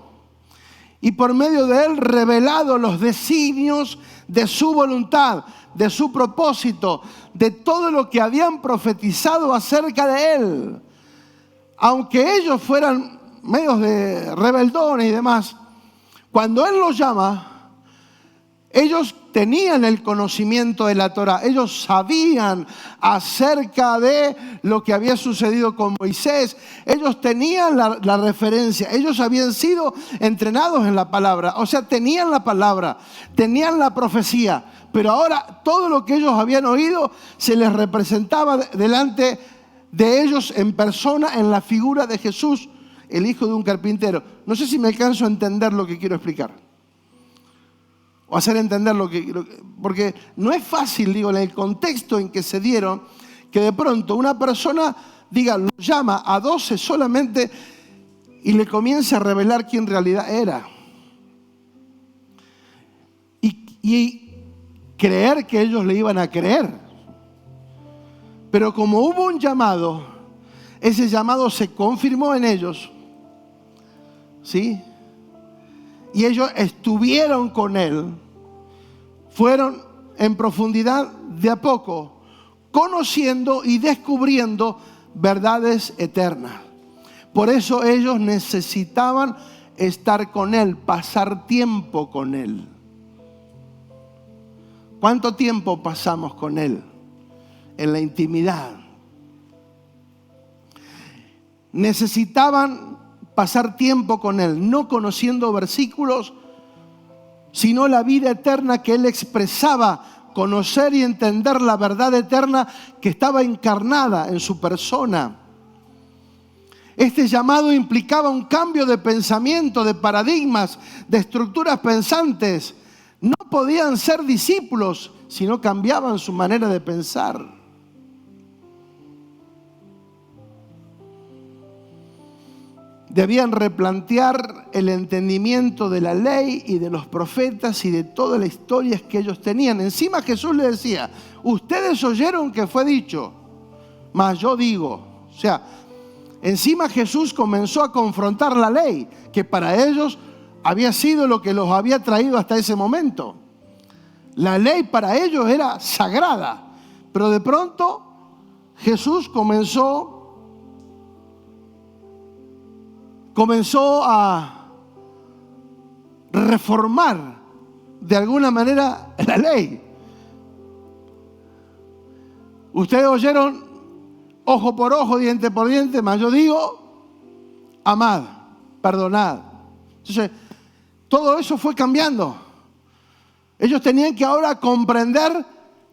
y por medio de Él revelado los designios de su voluntad, de su propósito, de todo lo que habían profetizado acerca de Él. Aunque ellos fueran medios de rebeldones y demás, cuando Él los llama, ellos tenían el conocimiento de la Torá. Ellos sabían acerca de lo que había sucedido con Moisés. Ellos tenían la referencia. Ellos habían sido entrenados en la palabra. O sea, tenían la palabra, tenían la profecía. Pero ahora todo lo que ellos habían oído se les representaba delante de ellos en persona, en la figura de Jesús, el hijo de un carpintero. No sé si me alcanzo a entender lo que quiero explicar. O hacer entender porque no es fácil, digo, en el contexto en que se dieron, que de pronto una persona, diga, lo llama a 12 solamente y le comienza a revelar quién en realidad era. Y creer que ellos le iban a creer. Pero como hubo un llamado, ese llamado se confirmó en ellos, ¿sí? Y ellos estuvieron con Él, fueron en profundidad de a poco, conociendo y descubriendo verdades eternas. Por eso ellos necesitaban estar con Él, pasar tiempo con Él. ¿Cuánto tiempo pasamos con Él? En la intimidad. Necesitaban pasar tiempo con Él, no conociendo versículos, sino la vida eterna que Él expresaba, conocer y entender la verdad eterna que estaba encarnada en su persona. Este llamado implicaba un cambio de pensamiento, de paradigmas, de estructuras pensantes. No podían ser discípulos si no cambiaban su manera de pensar. Debían replantear el entendimiento de la ley y de los profetas y de todas las historias que ellos tenían. Encima Jesús les decía, ustedes oyeron que fue dicho, mas yo digo. O sea, encima Jesús comenzó a confrontar la ley, que para ellos había sido lo que los había traído hasta ese momento. La ley para ellos era sagrada, pero de pronto Jesús comenzó a reformar de alguna manera la ley. Ustedes oyeron ojo por ojo, diente por diente, mas yo digo, amad, perdonad. Entonces, todo eso fue cambiando. Ellos tenían que ahora comprender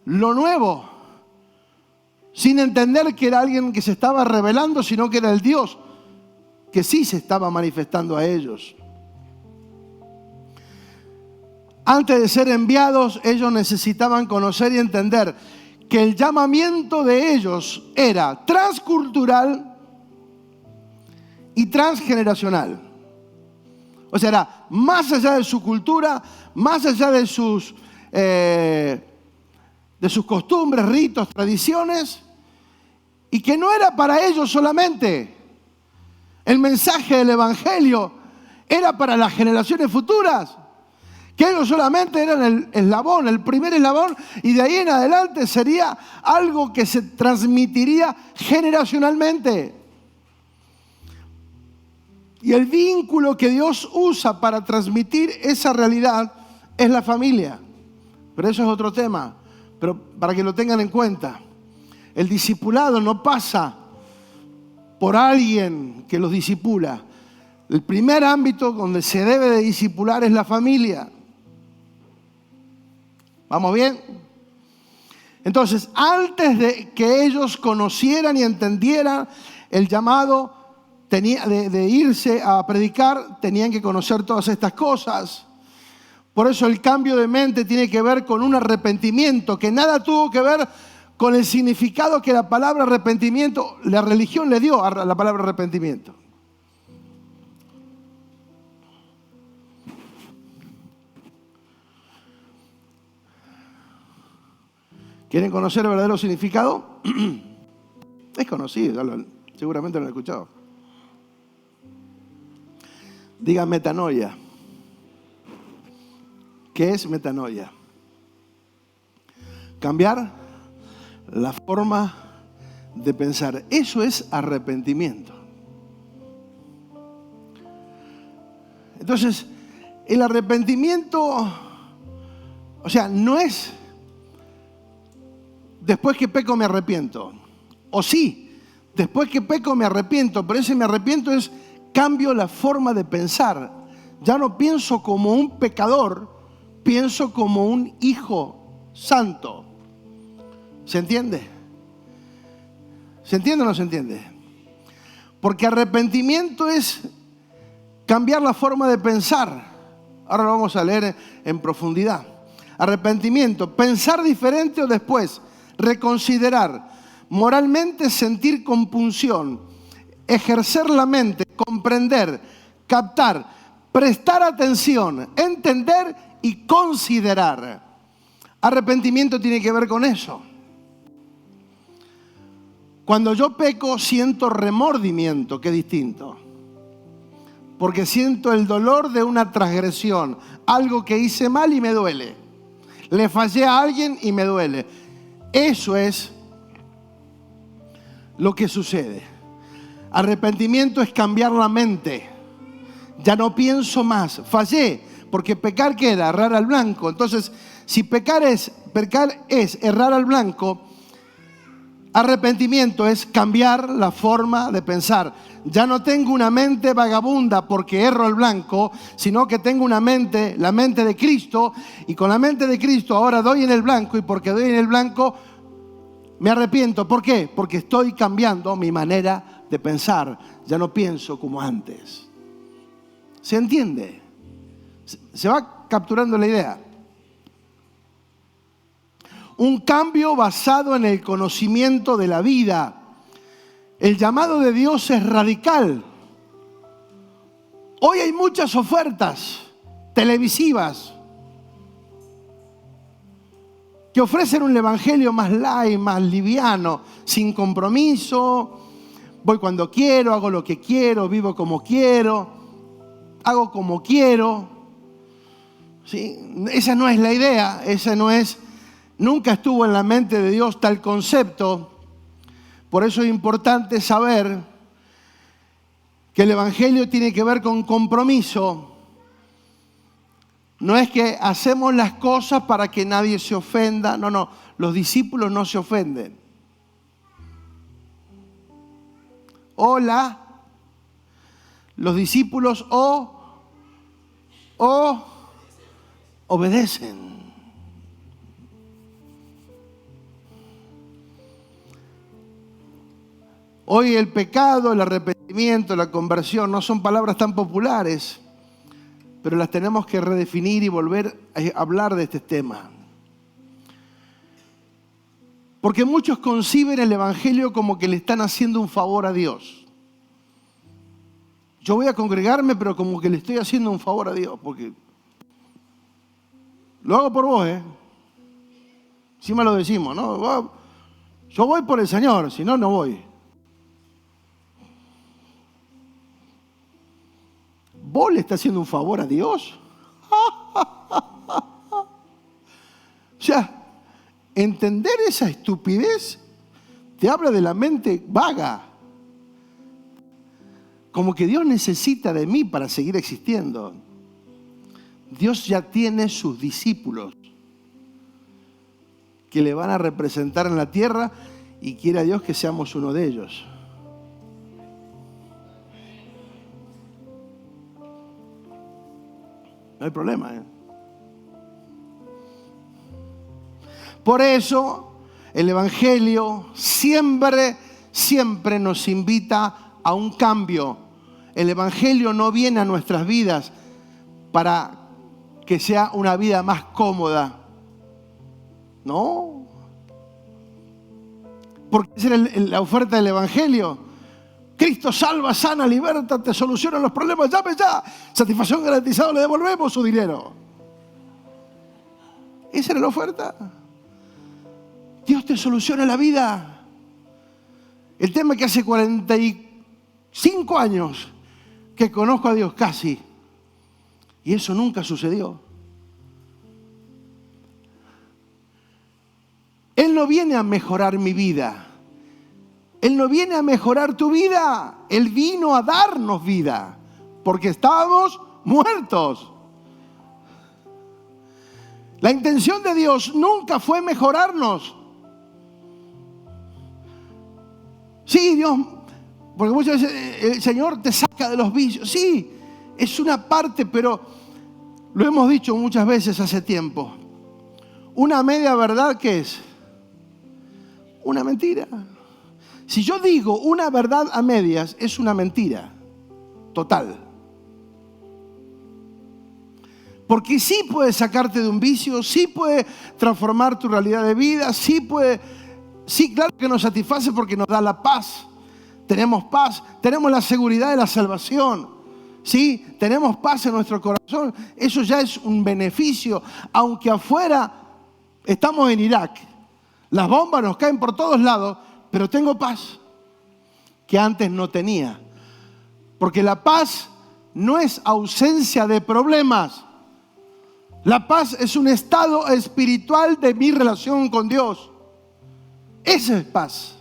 lo nuevo, sin entender que era alguien que se estaba revelando, sino que era el Dios que sí se estaba manifestando a ellos. Antes de ser enviados, ellos necesitaban conocer y entender que el llamamiento de ellos era transcultural y transgeneracional. O sea, era más allá de su cultura, más allá de sus costumbres, ritos, tradiciones, y que no era para ellos solamente. El mensaje del Evangelio era para las generaciones futuras, que ellos solamente eran el eslabón, el primer eslabón, y de ahí en adelante sería algo que se transmitiría generacionalmente. Y el vínculo que Dios usa para transmitir esa realidad es la familia. Pero eso es otro tema, pero para que lo tengan en cuenta. El discipulado no pasa por alguien que los discipula. El primer ámbito donde se debe de discipular es la familia. ¿Vamos bien? Entonces, antes de que ellos conocieran y entendieran el llamado de irse a predicar, tenían que conocer todas estas cosas. Por eso el cambio de mente tiene que ver con un arrepentimiento que nada tuvo que ver con el significado que la palabra arrepentimiento, la religión le dio a la palabra arrepentimiento. ¿Quieren conocer el verdadero significado? Es conocido, seguramente lo han escuchado. Diga metanoia. ¿Qué es metanoia? Cambiar la forma de pensar. Eso es arrepentimiento. Entonces, el arrepentimiento, o sea, no es después que peco me arrepiento. O sí, después que peco me arrepiento, pero ese me arrepiento es cambio la forma de pensar. Ya no pienso como un pecador, pienso como un hijo santo. ¿Se entiende? ¿Se entiende o no se entiende? Porque arrepentimiento es cambiar la forma de pensar. Ahora lo vamos a leer en profundidad. Arrepentimiento, pensar diferente o después, reconsiderar, moralmente sentir compunción, ejercer la mente, comprender, captar, prestar atención, entender y considerar. Arrepentimiento tiene que ver con eso. Cuando yo peco, siento remordimiento, que es distinto. Porque siento el dolor de una transgresión, algo que hice mal y me duele. Le fallé a alguien y me duele. Eso es lo que sucede. Arrepentimiento es cambiar la mente. Ya no pienso más, fallé, porque pecar, ¿qué era? Errar al blanco. Entonces, si pecar es errar al blanco, arrepentimiento es cambiar la forma de pensar. Ya no tengo una mente vagabunda porque erro al blanco, sino que tengo una mente, la mente de Cristo, y con la mente de Cristo ahora doy en el blanco, y porque doy en el blanco me arrepiento. ¿Por qué? Porque estoy cambiando mi manera de pensar. Ya no pienso como antes. ¿Se entiende? ¿Se va capturando la idea? Un cambio basado en el conocimiento de la vida. El llamado de Dios es radical. Hoy hay muchas ofertas televisivas que ofrecen un evangelio más light, más liviano, sin compromiso. Voy cuando quiero, hago lo que quiero, vivo como quiero, hago como quiero. ¿Sí? Esa no es la idea, nunca estuvo en la mente de Dios tal concepto. Por eso es importante saber que el evangelio tiene que ver con compromiso. No es que hacemos las cosas para que nadie se ofenda. No, los discípulos no se ofenden. Hola, los discípulos obedecen. Hoy el pecado, el arrepentimiento, la conversión no son palabras tan populares, pero las tenemos que redefinir y volver a hablar de este tema. Porque muchos conciben el evangelio como que le están haciendo un favor a Dios. Yo voy a congregarme, pero como que le estoy haciendo un favor a Dios, porque lo hago por vos, encima lo decimos, ¿no? Yo voy por el Señor, si no, no voy. ¿Vos le estás haciendo un favor a Dios? O sea, entender esa estupidez te habla de la mente vaga. Como que Dios necesita de mí para seguir existiendo. Dios ya tiene sus discípulos que le van a representar en la tierra y quiere a Dios que seamos uno de ellos. No hay problema, Por eso el evangelio siempre nos invita a un cambio. El evangelio no viene a nuestras vidas para que sea una vida más cómoda. No. Porque esa es la oferta del evangelio. Cristo salva, sana, liberta, te soluciona los problemas. Llame ya. Satisfacción garantizada, le devolvemos su dinero. Esa era la oferta. Dios te soluciona la vida. El tema es que hace 45 años que conozco a Dios casi. Y eso nunca sucedió. Él no viene a mejorar mi vida. Él no viene a mejorar tu vida. Él vino a darnos vida. Porque estábamos muertos. La intención de Dios nunca fue mejorarnos. Sí, Dios, porque muchas veces el Señor te saca de los vicios. Sí, es una parte, pero lo hemos dicho muchas veces hace tiempo. Una media verdad, ¿qué es? Una mentira. Si yo digo una verdad a medias, es una mentira total. Porque sí puede sacarte de un vicio, sí puede transformar tu realidad de vida, sí, claro que nos satisface porque nos da la paz. Tenemos paz, tenemos la seguridad de la salvación. Sí, tenemos paz en nuestro corazón. Eso ya es un beneficio. Aunque afuera estamos en Irak, las bombas nos caen por todos lados, pero tengo paz que antes no tenía. Porque la paz no es ausencia de problemas. La paz es un estado espiritual de mi relación con Dios. Esa es paz.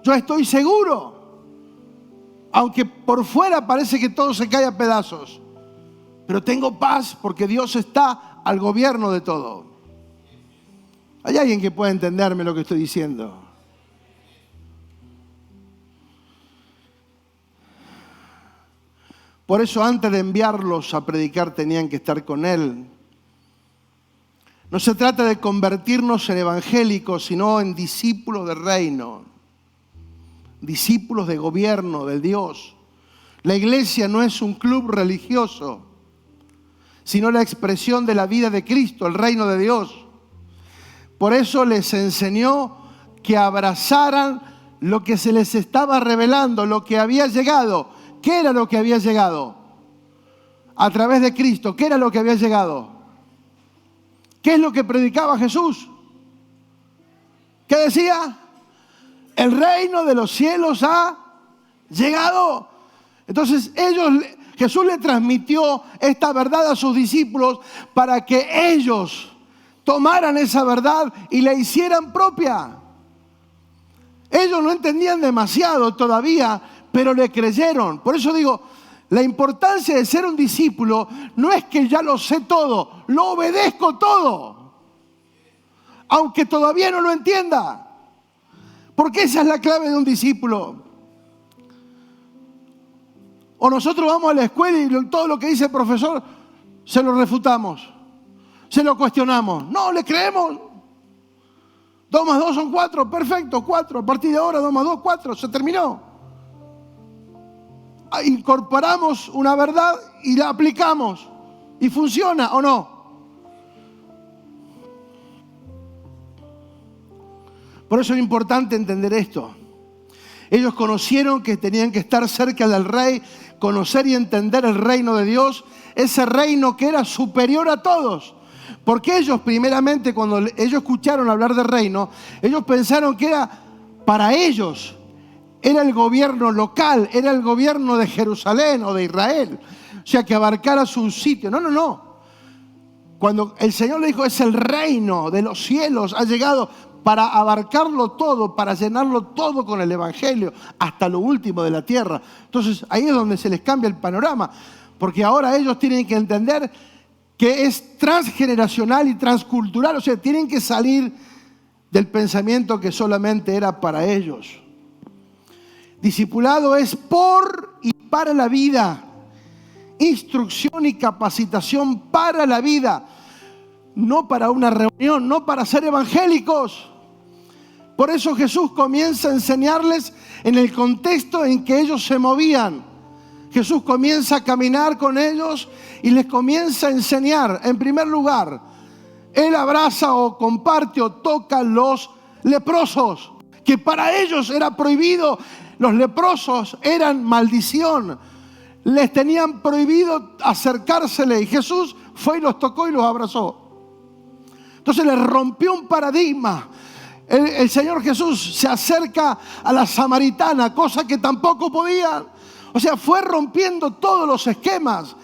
Yo estoy seguro, aunque por fuera parece que todo se cae a pedazos, pero tengo paz porque Dios está al gobierno de todo. ¿Hay alguien que pueda entenderme lo que estoy diciendo? Por eso antes de enviarlos a predicar tenían que estar con Él. No se trata de convertirnos en evangélicos, sino en discípulos del reino, discípulos de gobierno de Dios. La iglesia no es un club religioso, sino la expresión de la vida de Cristo, el reino de Dios. Por eso les enseñó que abrazaran lo que se les estaba revelando, lo que había llegado. ¿Qué era lo que había llegado? A través de Cristo, ¿qué era lo que había llegado? ¿Qué es lo que predicaba Jesús? ¿Qué decía? El reino de los cielos ha llegado. Entonces Jesús le transmitió esta verdad a sus discípulos para que ellos tomaran esa verdad y la hicieran propia. Ellos no entendían demasiado todavía, pero le creyeron. Por eso digo, la importancia de ser un discípulo no es que ya lo sé todo, lo obedezco todo, aunque todavía no lo entienda. Porque esa es la clave de un discípulo. O nosotros vamos a la escuela y todo lo que dice el profesor se lo refutamos, se lo cuestionamos. No, le creemos. 2 más 2 son 4, perfecto, 4. A partir de ahora 2 más 2, 4, se terminó. Incorporamos una verdad y la aplicamos. ¿Y funciona o no? Por eso es importante entender esto. Ellos conocieron que tenían que estar cerca del Rey, conocer y entender el reino de Dios, ese reino que era superior a todos. Porque ellos primeramente, cuando ellos escucharon hablar del reino, ellos pensaron que era para ellos. Era el gobierno local, era el gobierno de Jerusalén o de Israel. O sea, que abarcara su sitio. No. Cuando el Señor le dijo, es el reino de los cielos, ha llegado para abarcarlo todo, para llenarlo todo con el evangelio, hasta lo último de la tierra. Entonces, ahí es donde se les cambia el panorama. Porque ahora ellos tienen que entender que es transgeneracional y transcultural. O sea, tienen que salir del pensamiento que solamente era para ellos. Discipulado es por y para la vida. Instrucción y capacitación para la vida. No para una reunión, no para ser evangélicos. Por eso Jesús comienza a enseñarles en el contexto en que ellos se movían. Jesús comienza a caminar con ellos y les comienza a enseñar. En primer lugar, Él abraza o comparte o toca los leprosos, que para ellos era prohibido. Los leprosos eran maldición. Les tenían prohibido acercársele y Jesús fue y los tocó y los abrazó. Entonces les rompió un paradigma. El Señor Jesús se acerca a la samaritana, cosa que tampoco podían. O sea, fue rompiendo todos los esquemas.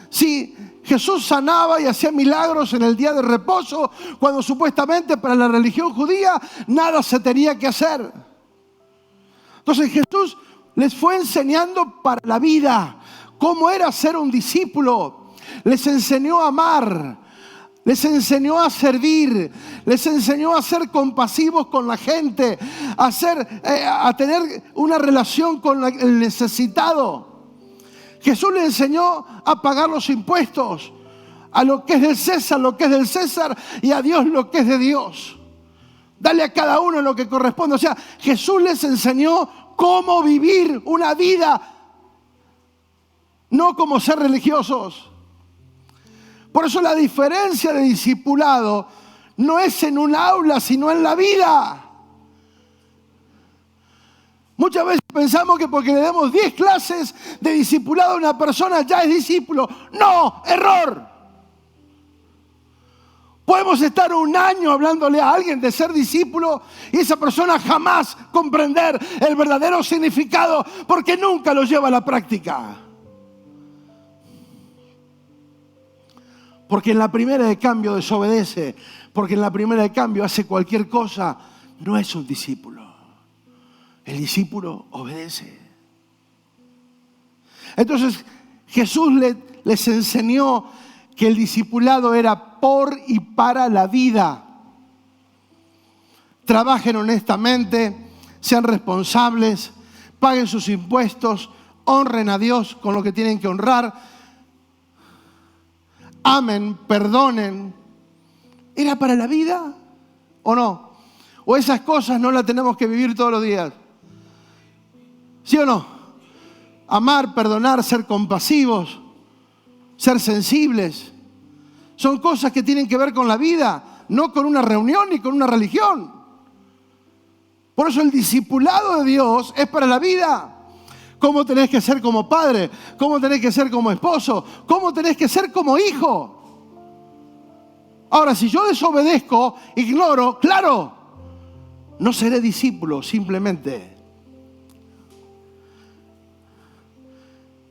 Si Jesús sanaba y hacía milagros en el día de reposo, cuando supuestamente para la religión judía nada se tenía que hacer. Entonces Jesús les fue enseñando para la vida cómo era ser un discípulo. Les enseñó a amar, les enseñó a servir, les enseñó a ser compasivos con la gente, a tener una relación con el necesitado. Jesús les enseñó a pagar los impuestos, a lo que es del César, lo que es del César, y a Dios lo que es de Dios. Dale a cada uno lo que corresponde. O sea, Jesús les enseñó cómo vivir una vida, no como ser religiosos. Por eso la diferencia de discipulado no es en un aula, sino en la vida. Muchas veces pensamos que porque le demos 10 clases de discipulado a una persona ya es discípulo. No, error. Podemos estar 1 año hablándole a alguien de ser discípulo y esa persona jamás comprender el verdadero significado porque nunca lo lleva a la práctica. Porque en la primera de cambio desobedece, porque en la primera de cambio hace cualquier cosa, no es un discípulo. el discípulo obedece. Entonces Jesús les enseñó que el discipulado era por y para la vida. Trabajen honestamente, sean responsables, paguen sus impuestos, honren a Dios con lo que tienen que honrar, amen, perdonen. ¿Era para la vida o no? ¿O esas cosas no las tenemos que vivir todos los días? ¿Sí o no? Amar, perdonar, ser compasivos, ser sensibles. Son cosas que tienen que ver con la vida, no con una reunión ni con una religión. Por eso el discipulado de Dios es para la vida. ¿Cómo tenés que ser como padre? ¿Cómo tenés que ser como esposo? ¿Cómo tenés que ser como hijo? Ahora, si yo desobedezco, ignoro, claro, no seré discípulo, simplemente.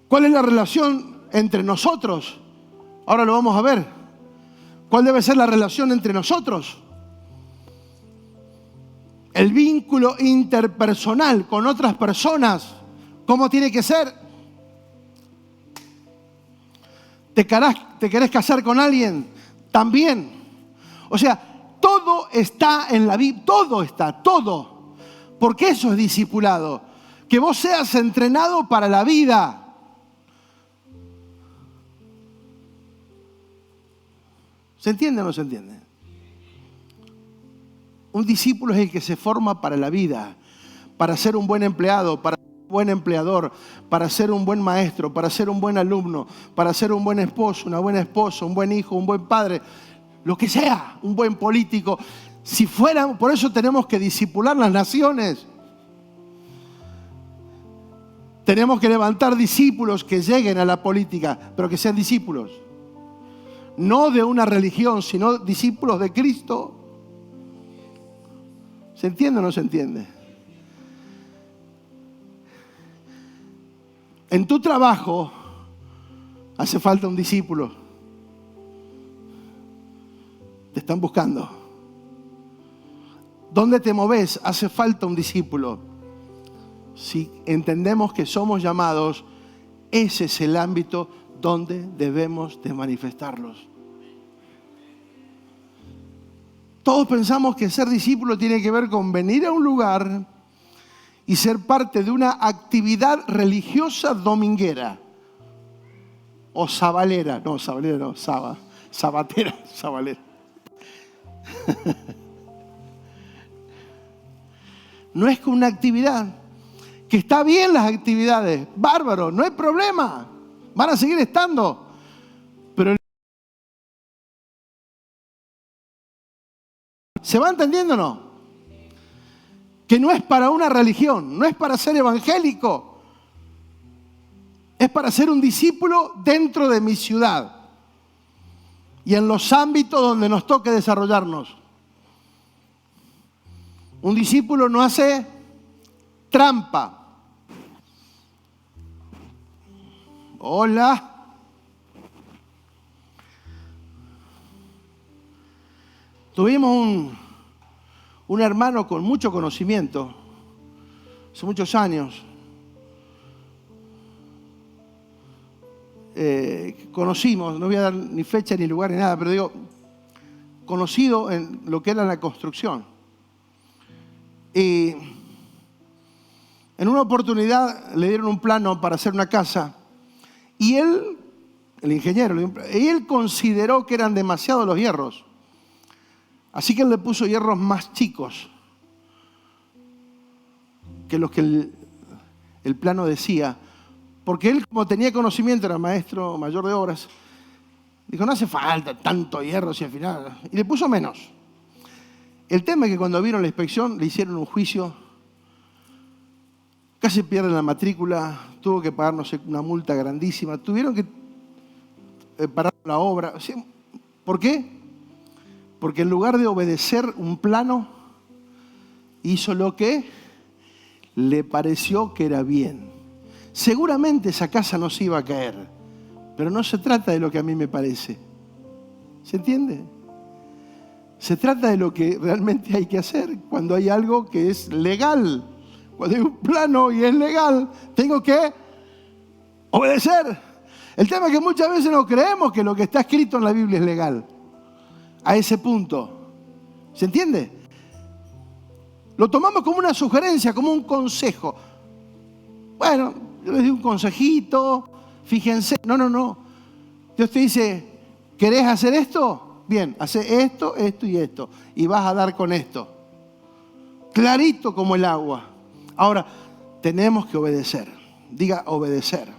¿Cuál es la relación entre nosotros? Ahora lo vamos a ver. ¿Cuál debe ser la relación entre nosotros? El vínculo interpersonal con otras personas, ¿cómo tiene que ser? ¿Te querés casar con alguien? También. O sea, todo está en la Biblia, todo. Porque eso es discipulado. Que vos seas entrenado para la vida. ¿Se entiende o no se entiende? Un discípulo es el que se forma para la vida, para ser un buen empleado, para ser un buen empleador, para ser un buen maestro, para ser un buen alumno, para ser un buen esposo, una buena esposa, un buen hijo, un buen padre, lo que sea, un buen político. Si fueran, por eso tenemos que discipular las naciones. Tenemos que levantar discípulos que lleguen a la política, pero que sean discípulos. No de una religión, sino discípulos de Cristo. ¿Se entiende o no se entiende? En tu trabajo hace falta un discípulo. Te están buscando. ¿Dónde te moves? Hace falta un discípulo. Si entendemos que somos llamados, ese es el ámbito donde debemos de manifestarlos. Todos pensamos que ser discípulo tiene que ver con venir a un lugar y ser parte de una actividad religiosa dominguera o sabalera. No, sabalera no, sabatera, sabalera. No es con una actividad. Que está bien las actividades, bárbaro, no hay problema. Van a seguir estando. Pero ¿se va entendiendo o no? Que no es para una religión, no es para ser evangélico. Es para ser un discípulo dentro de mi ciudad. Y en los ámbitos donde nos toque desarrollarnos. Un discípulo no hace trampa. Hola. Tuvimos un hermano con mucho conocimiento, hace muchos años. Conocimos, no voy a dar ni fecha ni lugar ni nada, pero digo, conocido en lo que era la construcción. Y en una oportunidad le dieron un plano para hacer una casa y él, el ingeniero, él consideró que eran demasiados los hierros. Así que él le puso hierros más chicos que los que el plano decía. Porque él, como tenía conocimiento, era maestro mayor de obras, dijo, no hace falta tanto hierro si al final... Y le puso menos. El tema es que cuando vieron la inspección, le hicieron un juicio, casi pierden la matrícula, tuvo que pagar, no sé, una multa grandísima, tuvieron que parar la obra. ¿Por qué? Porque en lugar de obedecer un plano, hizo lo que le pareció que era bien. Seguramente esa casa no se iba a caer, pero no se trata de lo que a mí me parece. ¿Se entiende? Se trata de lo que realmente hay que hacer cuando hay algo que es legal Cuando hay un plano y es legal, tengo que obedecer. El tema es que muchas veces no creemos que lo que está escrito en la Biblia es legal. A ese punto. ¿Se entiende? Lo tomamos como una sugerencia, como un consejo. Bueno, yo les doy un consejito, fíjense. No. Dios te dice, ¿querés hacer esto? Bien, hace esto, esto y esto. Y vas a dar con esto. Clarito como el agua. Ahora, tenemos que obedecer. Diga, obedecer.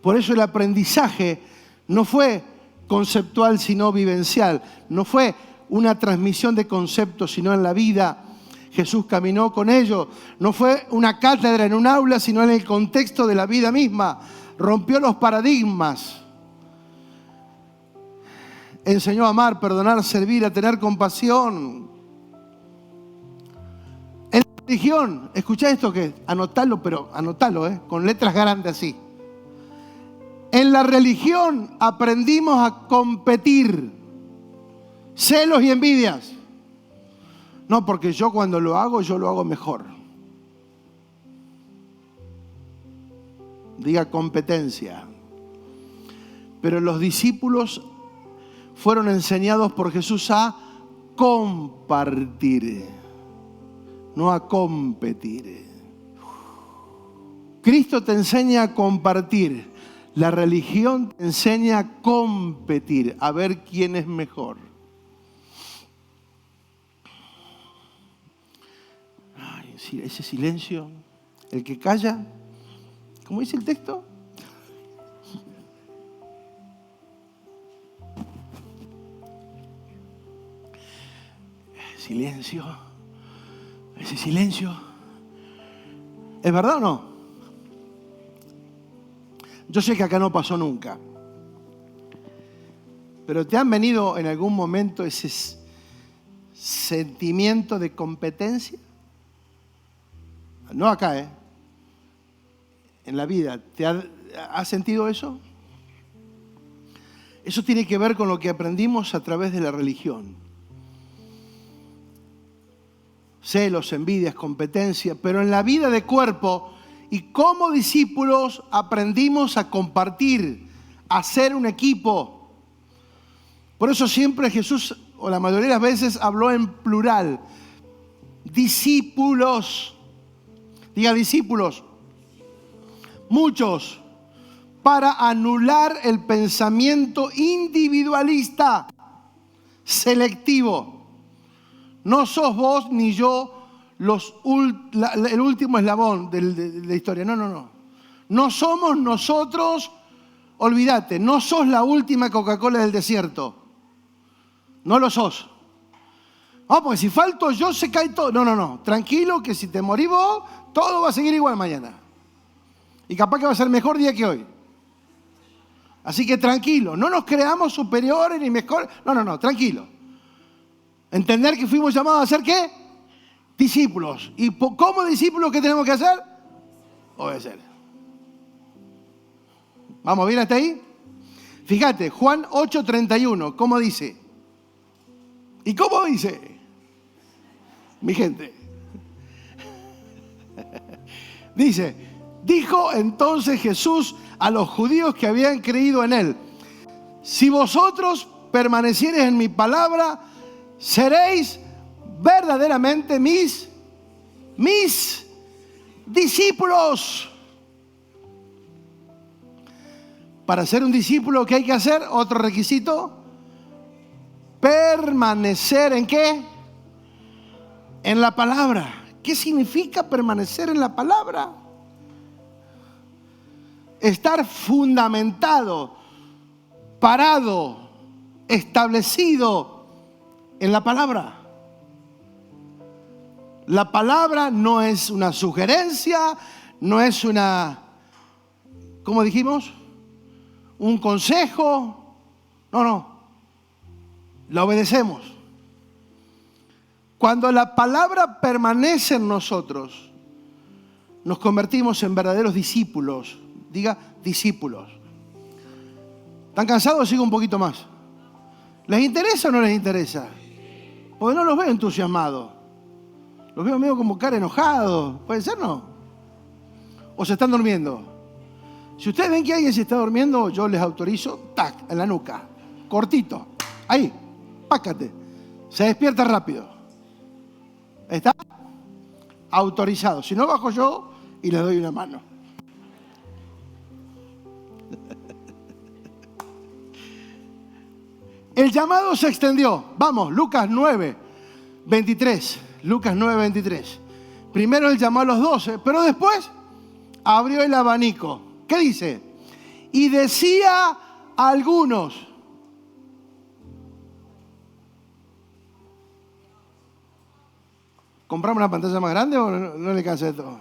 Por eso el aprendizaje no fue conceptual, sino vivencial. No fue una transmisión de conceptos, sino en la vida. Jesús caminó con ellos. No fue una cátedra en un aula, sino en el contexto de la vida misma. Rompió los paradigmas. Enseñó a amar, perdonar, servir, a tener compasión. En la religión, escuchá esto que anotalo, pero anotalo, con letras grandes así. En la religión aprendimos a competir, celos y envidias. No, porque yo cuando lo hago mejor. Diga competencia. Pero los discípulos fueron enseñados por Jesús a compartir, no a competir. Cristo te enseña a compartir. La religión te enseña a competir, a ver quién es mejor. Ay, ese silencio, el que calla, ¿cómo dice el texto? Silencio, ese silencio. ¿Es verdad o no? Yo sé que acá no pasó nunca, pero ¿te han venido en algún momento ese sentimiento de competencia? No acá, en la vida. ¿Has sentido eso? Eso tiene que ver con lo que aprendimos a través de la religión. Celos, envidias, competencia, pero en la vida de cuerpo. Y como discípulos aprendimos a compartir, a ser un equipo. Por eso siempre Jesús, o la mayoría de las veces, habló en plural. Discípulos. Diga discípulos. Muchos. Para anular el pensamiento individualista, selectivo. No sos vos ni yo el último eslabón de la historia. No. No somos nosotros, olvídate, no sos la última Coca-Cola del desierto. No lo sos. Porque si falto yo se cae todo. No. Tranquilo que si te morís vos, todo va a seguir igual mañana. Y capaz que va a ser mejor día que hoy. Así que tranquilo, no nos creamos superiores ni mejores. No, tranquilo. Entender que fuimos llamados a ser ¿qué? Discípulos. ¿Y como discípulos qué tenemos que hacer? Obedecer. ¿Vamos bien hasta ahí? Fíjate, Juan 8:31, ¿cómo dice? ¿Y cómo dice? Mi gente. Dice, dijo entonces Jesús a los judíos que habían creído en él: si vosotros permaneciereis en mi palabra, seréis verdaderamente mis discípulos. Para ser un discípulo, ¿qué hay que hacer? Otro requisito: permanecer ¿en qué? En la palabra. ¿Qué significa permanecer en la palabra? Estar fundamentado, parado, establecido en la palabra. La palabra no es una sugerencia, no es ¿cómo dijimos? Un consejo. No. La obedecemos. Cuando la palabra permanece en nosotros, nos convertimos en verdaderos discípulos. Diga, discípulos. ¿Están cansados? Sigo un poquito más. ¿Les interesa o no les interesa? Porque no los veo entusiasmados. Los veo medio como cara enojado. ¿Puede ser, no? ¿O se están durmiendo? Si ustedes ven que alguien se está durmiendo, yo les autorizo, tac, en la nuca. Cortito. Ahí, pácate. Se despierta rápido. ¿Está? Autorizado. Si no, bajo yo y les doy una mano. El llamado se extendió. Vamos, Lucas 9, 23. Lucas 9, 23. Primero él llamó a los 12, pero después abrió el abanico. ¿Qué dice? Y decía a algunos. ¿Compramos una pantalla más grande o no le cansa esto?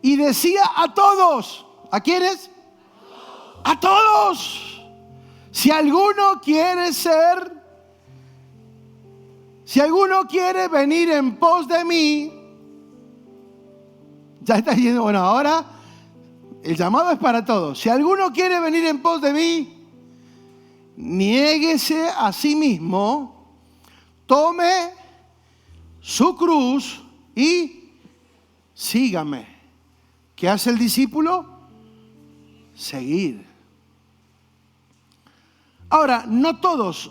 Y decía a todos. ¿A quiénes? A todos. Si alguno quiere venir en pos de mí, ya está diciendo, bueno, ahora el llamado es para todos. Si alguno quiere venir en pos de mí, niéguese a sí mismo, tome su cruz y sígame. ¿Qué hace el discípulo? Seguir. Ahora, no todos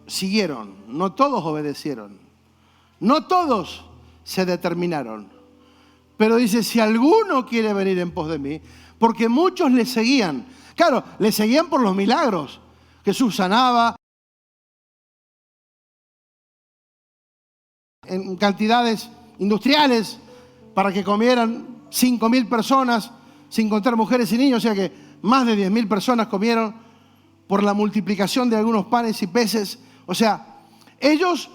siguieron, no todos obedecieron, no todos se determinaron. Pero dice, si alguno quiere venir en pos de mí, porque muchos le seguían. Claro, le seguían por los milagros. Jesús sanaba en cantidades industriales para que comieran 5.000 personas, sin contar mujeres y niños, o sea que más de 10.000 personas comieron por la multiplicación de algunos panes y peces. O sea, ellos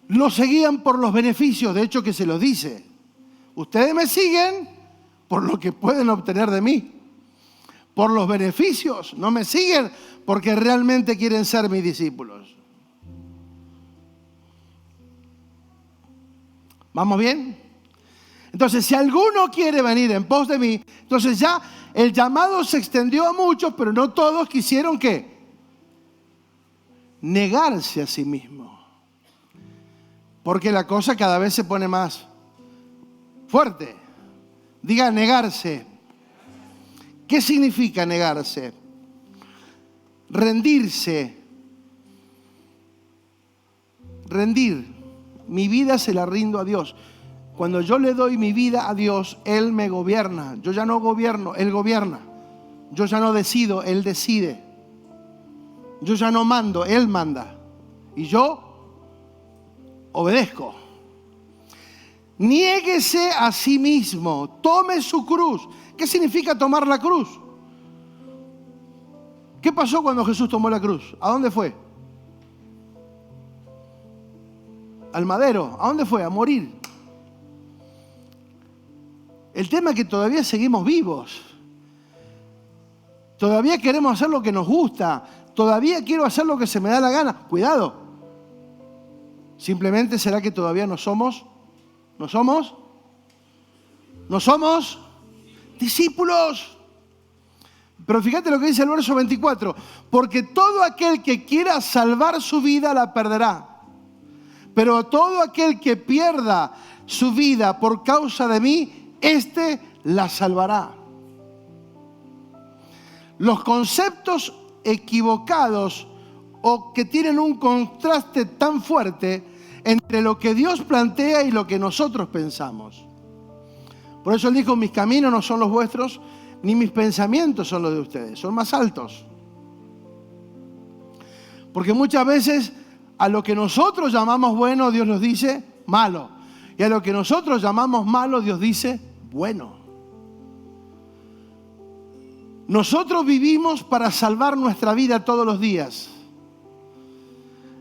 lo seguían por los beneficios, de hecho que se los dice. Ustedes me siguen por lo que pueden obtener de mí, por los beneficios. No me siguen porque realmente quieren ser mis discípulos. ¿Vamos bien? Entonces, si alguno quiere venir en pos de mí, entonces ya el llamado se extendió a muchos, pero no todos quisieron ¿qué? Negarse a sí mismo. Porque la cosa cada vez se pone más fuerte. Diga negarse. ¿Qué significa negarse? Rendirse. Rendir. Mi vida se la rindo a Dios. Cuando yo le doy mi vida a Dios, Él me gobierna. Yo ya no gobierno, Él gobierna. Yo ya no decido, Él decide. Yo ya no mando, Él manda. Y yo obedezco. Niéguese a sí mismo, tome su cruz. ¿Qué significa tomar la cruz? ¿Qué pasó cuando Jesús tomó la cruz? ¿A dónde fue? Al madero. ¿A dónde fue? A morir. El tema es que todavía seguimos vivos. Todavía queremos hacer lo que nos gusta. Todavía quiero hacer lo que se me da la gana. Cuidado. Simplemente será que todavía no somos discípulos. Pero fíjate lo que dice el verso 24. Porque todo aquel que quiera salvar su vida la perderá. Pero todo aquel que pierda su vida por causa de mí, éste la salvará. Los conceptos equivocados o que tienen un contraste tan fuerte entre lo que Dios plantea y lo que nosotros pensamos. Por eso Él dijo, mis caminos no son los vuestros, ni mis pensamientos son los de ustedes, son más altos. Porque muchas veces a lo que nosotros llamamos bueno, Dios nos dice malo. Y a lo que nosotros llamamos malo, Dios dice bueno. Nosotros vivimos para salvar nuestra vida todos los días.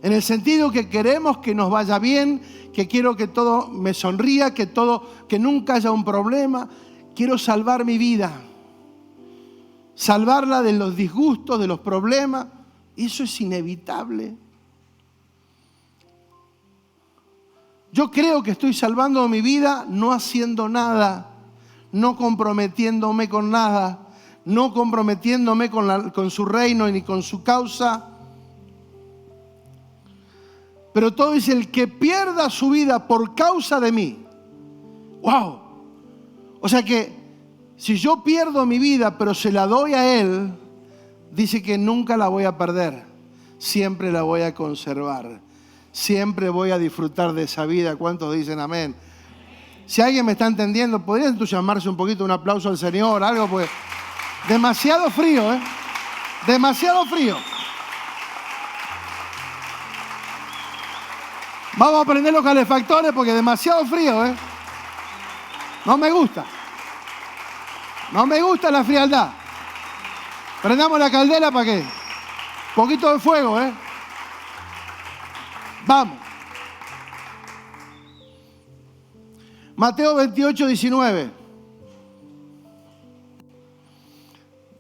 En el sentido que queremos que nos vaya bien, que quiero que todo me sonría, que nunca haya un problema. Quiero salvar mi vida. Salvarla de los disgustos, de los problemas. Eso es inevitable. Yo creo que estoy salvando mi vida no haciendo nada, no comprometiéndome con nada, no comprometiéndome con su reino ni con su causa. Pero todo dice, el que pierda su vida por causa de mí. ¡Wow! O sea que si yo pierdo mi vida pero se la doy a Él, dice que nunca la voy a perder. Siempre la voy a conservar. Siempre voy a disfrutar de esa vida. ¿Cuántos dicen amén? Si alguien me está entendiendo, ¿podría entusiasmarse un poquito? Un aplauso al Señor, algo, pues. Demasiado frío, ¿eh? Demasiado frío. Vamos a prender los calefactores porque demasiado frío, ¿eh? No me gusta. No me gusta la frialdad. Prendamos la caldera para qué. Poquito de fuego, ¿eh? Vamos. Mateo 28, 19.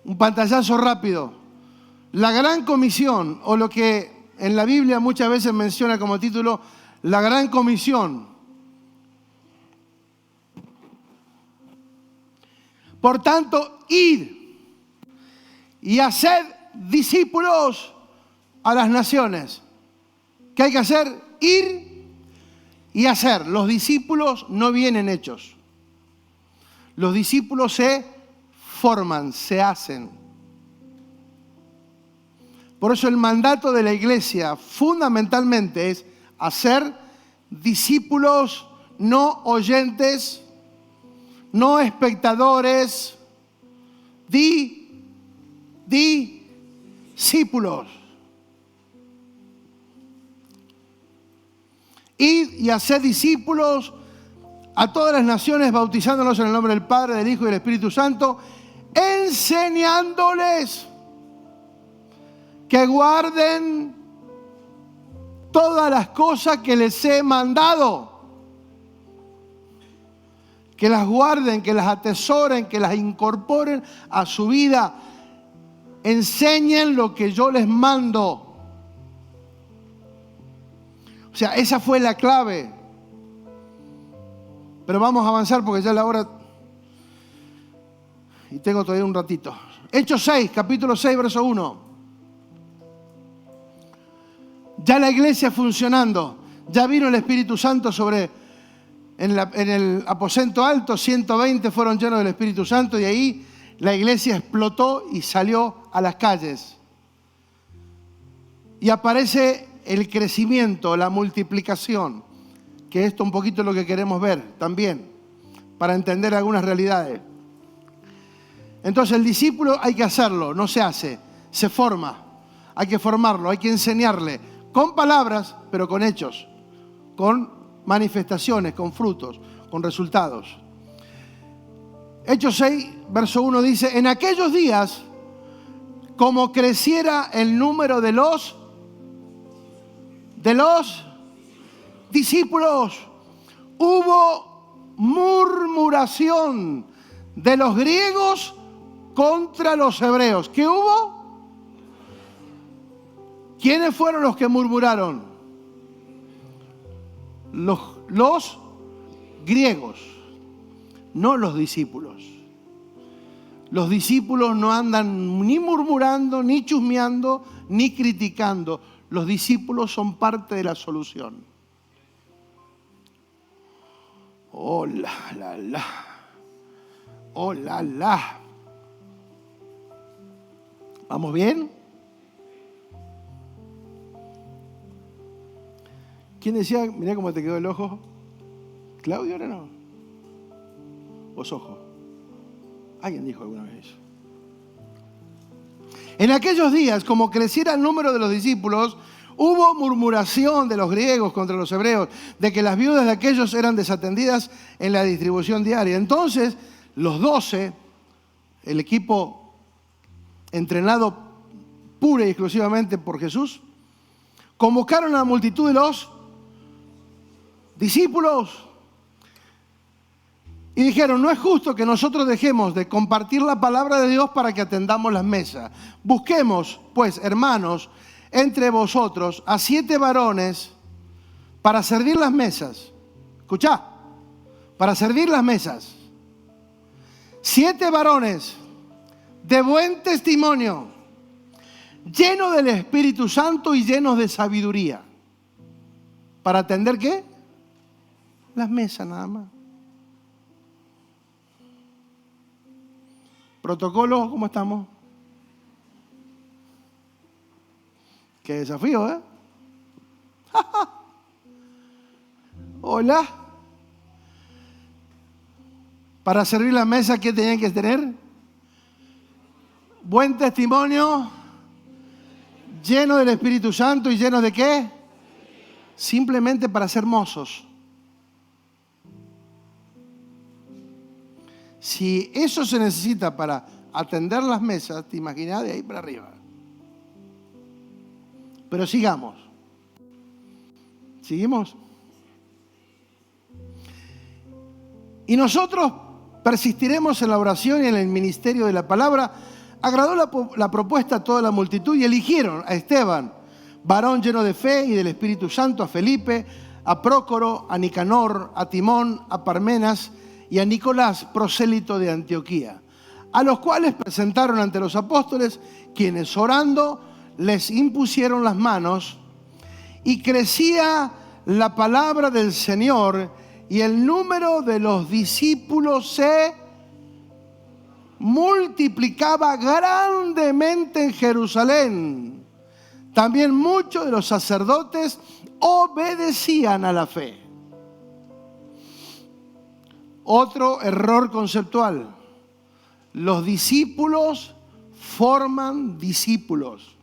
Un pantallazo rápido. La gran comisión, o lo que en la Biblia muchas veces menciona como título, la gran comisión. Por tanto, id y haced discípulos a las naciones. ¿Qué hay que hacer? Ir y hacer. Los discípulos no vienen hechos. Los discípulos se forman, se hacen. Por eso el mandato de la iglesia fundamentalmente es hacer discípulos, no oyentes, no espectadores, discípulos. Id y haced discípulos a todas las naciones, bautizándolos en el nombre del Padre, del Hijo y del Espíritu Santo, enseñándoles que guarden todas las cosas que les he mandado. Que las guarden, que las atesoren, que las incorporen a su vida. Enseñen lo que yo les mando. O sea, esa fue la clave. Pero vamos a avanzar porque ya es la hora. Y tengo todavía un ratito. Hechos 6, capítulo 6, verso 1. Ya la iglesia funcionando. Ya vino el Espíritu Santo en el aposento alto. 120 fueron llenos del Espíritu Santo. Y ahí la iglesia explotó y salió a las calles. Y aparece el crecimiento, la multiplicación, que esto un poquito es lo que queremos ver también, para entender algunas realidades. Entonces el discípulo hay que hacerlo, no se hace, se forma. Hay que formarlo, hay que enseñarle, con palabras, pero con hechos, con manifestaciones, con frutos, con resultados. Hechos 6, verso 1 dice, en aquellos días, como creciera el número de los discípulos, hubo murmuración de los griegos contra los hebreos. ¿Qué hubo? ¿Quiénes fueron los que murmuraron? Los griegos, no los discípulos. Los discípulos no andan ni murmurando, ni chusmeando, ni criticando. Los discípulos son parte de la solución. Oh, la. Oh, la. ¿Vamos bien? ¿Quién decía, mirá cómo te quedó el ojo? ¿Claudio era no? ¿Vos ojo? Alguien dijo alguna vez eso. En aquellos días, como creciera el número de los discípulos, hubo murmuración de los griegos contra los hebreos, de que las viudas de aquellos eran desatendidas en la distribución diaria. Entonces, los 12, el equipo entrenado pura y exclusivamente por Jesús, convocaron a la multitud de los discípulos y dijeron, no es justo que nosotros dejemos de compartir la palabra de Dios para que atendamos las mesas. Busquemos, pues, hermanos, entre vosotros a 7 varones para servir las mesas. Escuchá, para servir las mesas. 7 varones de buen testimonio, llenos del Espíritu Santo y llenos de sabiduría. ¿Para atender qué? Las mesas nada más. Protocolo, ¿cómo estamos? Qué desafío, ¿eh? Hola. Para servir la mesa, ¿qué tenían que tener? Buen testimonio, lleno del Espíritu Santo y lleno de ¿qué? Simplemente para ser mozos. Si eso se necesita para atender las mesas, te imaginas de ahí para arriba. Pero sigamos. ¿Seguimos? Y nosotros persistiremos en la oración y en el ministerio de la palabra. Agradó la propuesta a toda la multitud y eligieron a Esteban, varón lleno de fe y del Espíritu Santo, a Felipe, a Prócoro, a Nicanor, a Timón, a Parmenas y a Nicolás, prosélito de Antioquía, a los cuales presentaron ante los apóstoles, quienes orando les impusieron las manos, y crecía la palabra del Señor, y el número de los discípulos se multiplicaba grandemente en Jerusalén. También muchos de los sacerdotes obedecían a la fe. Otro error conceptual. Los discípulos forman discípulos.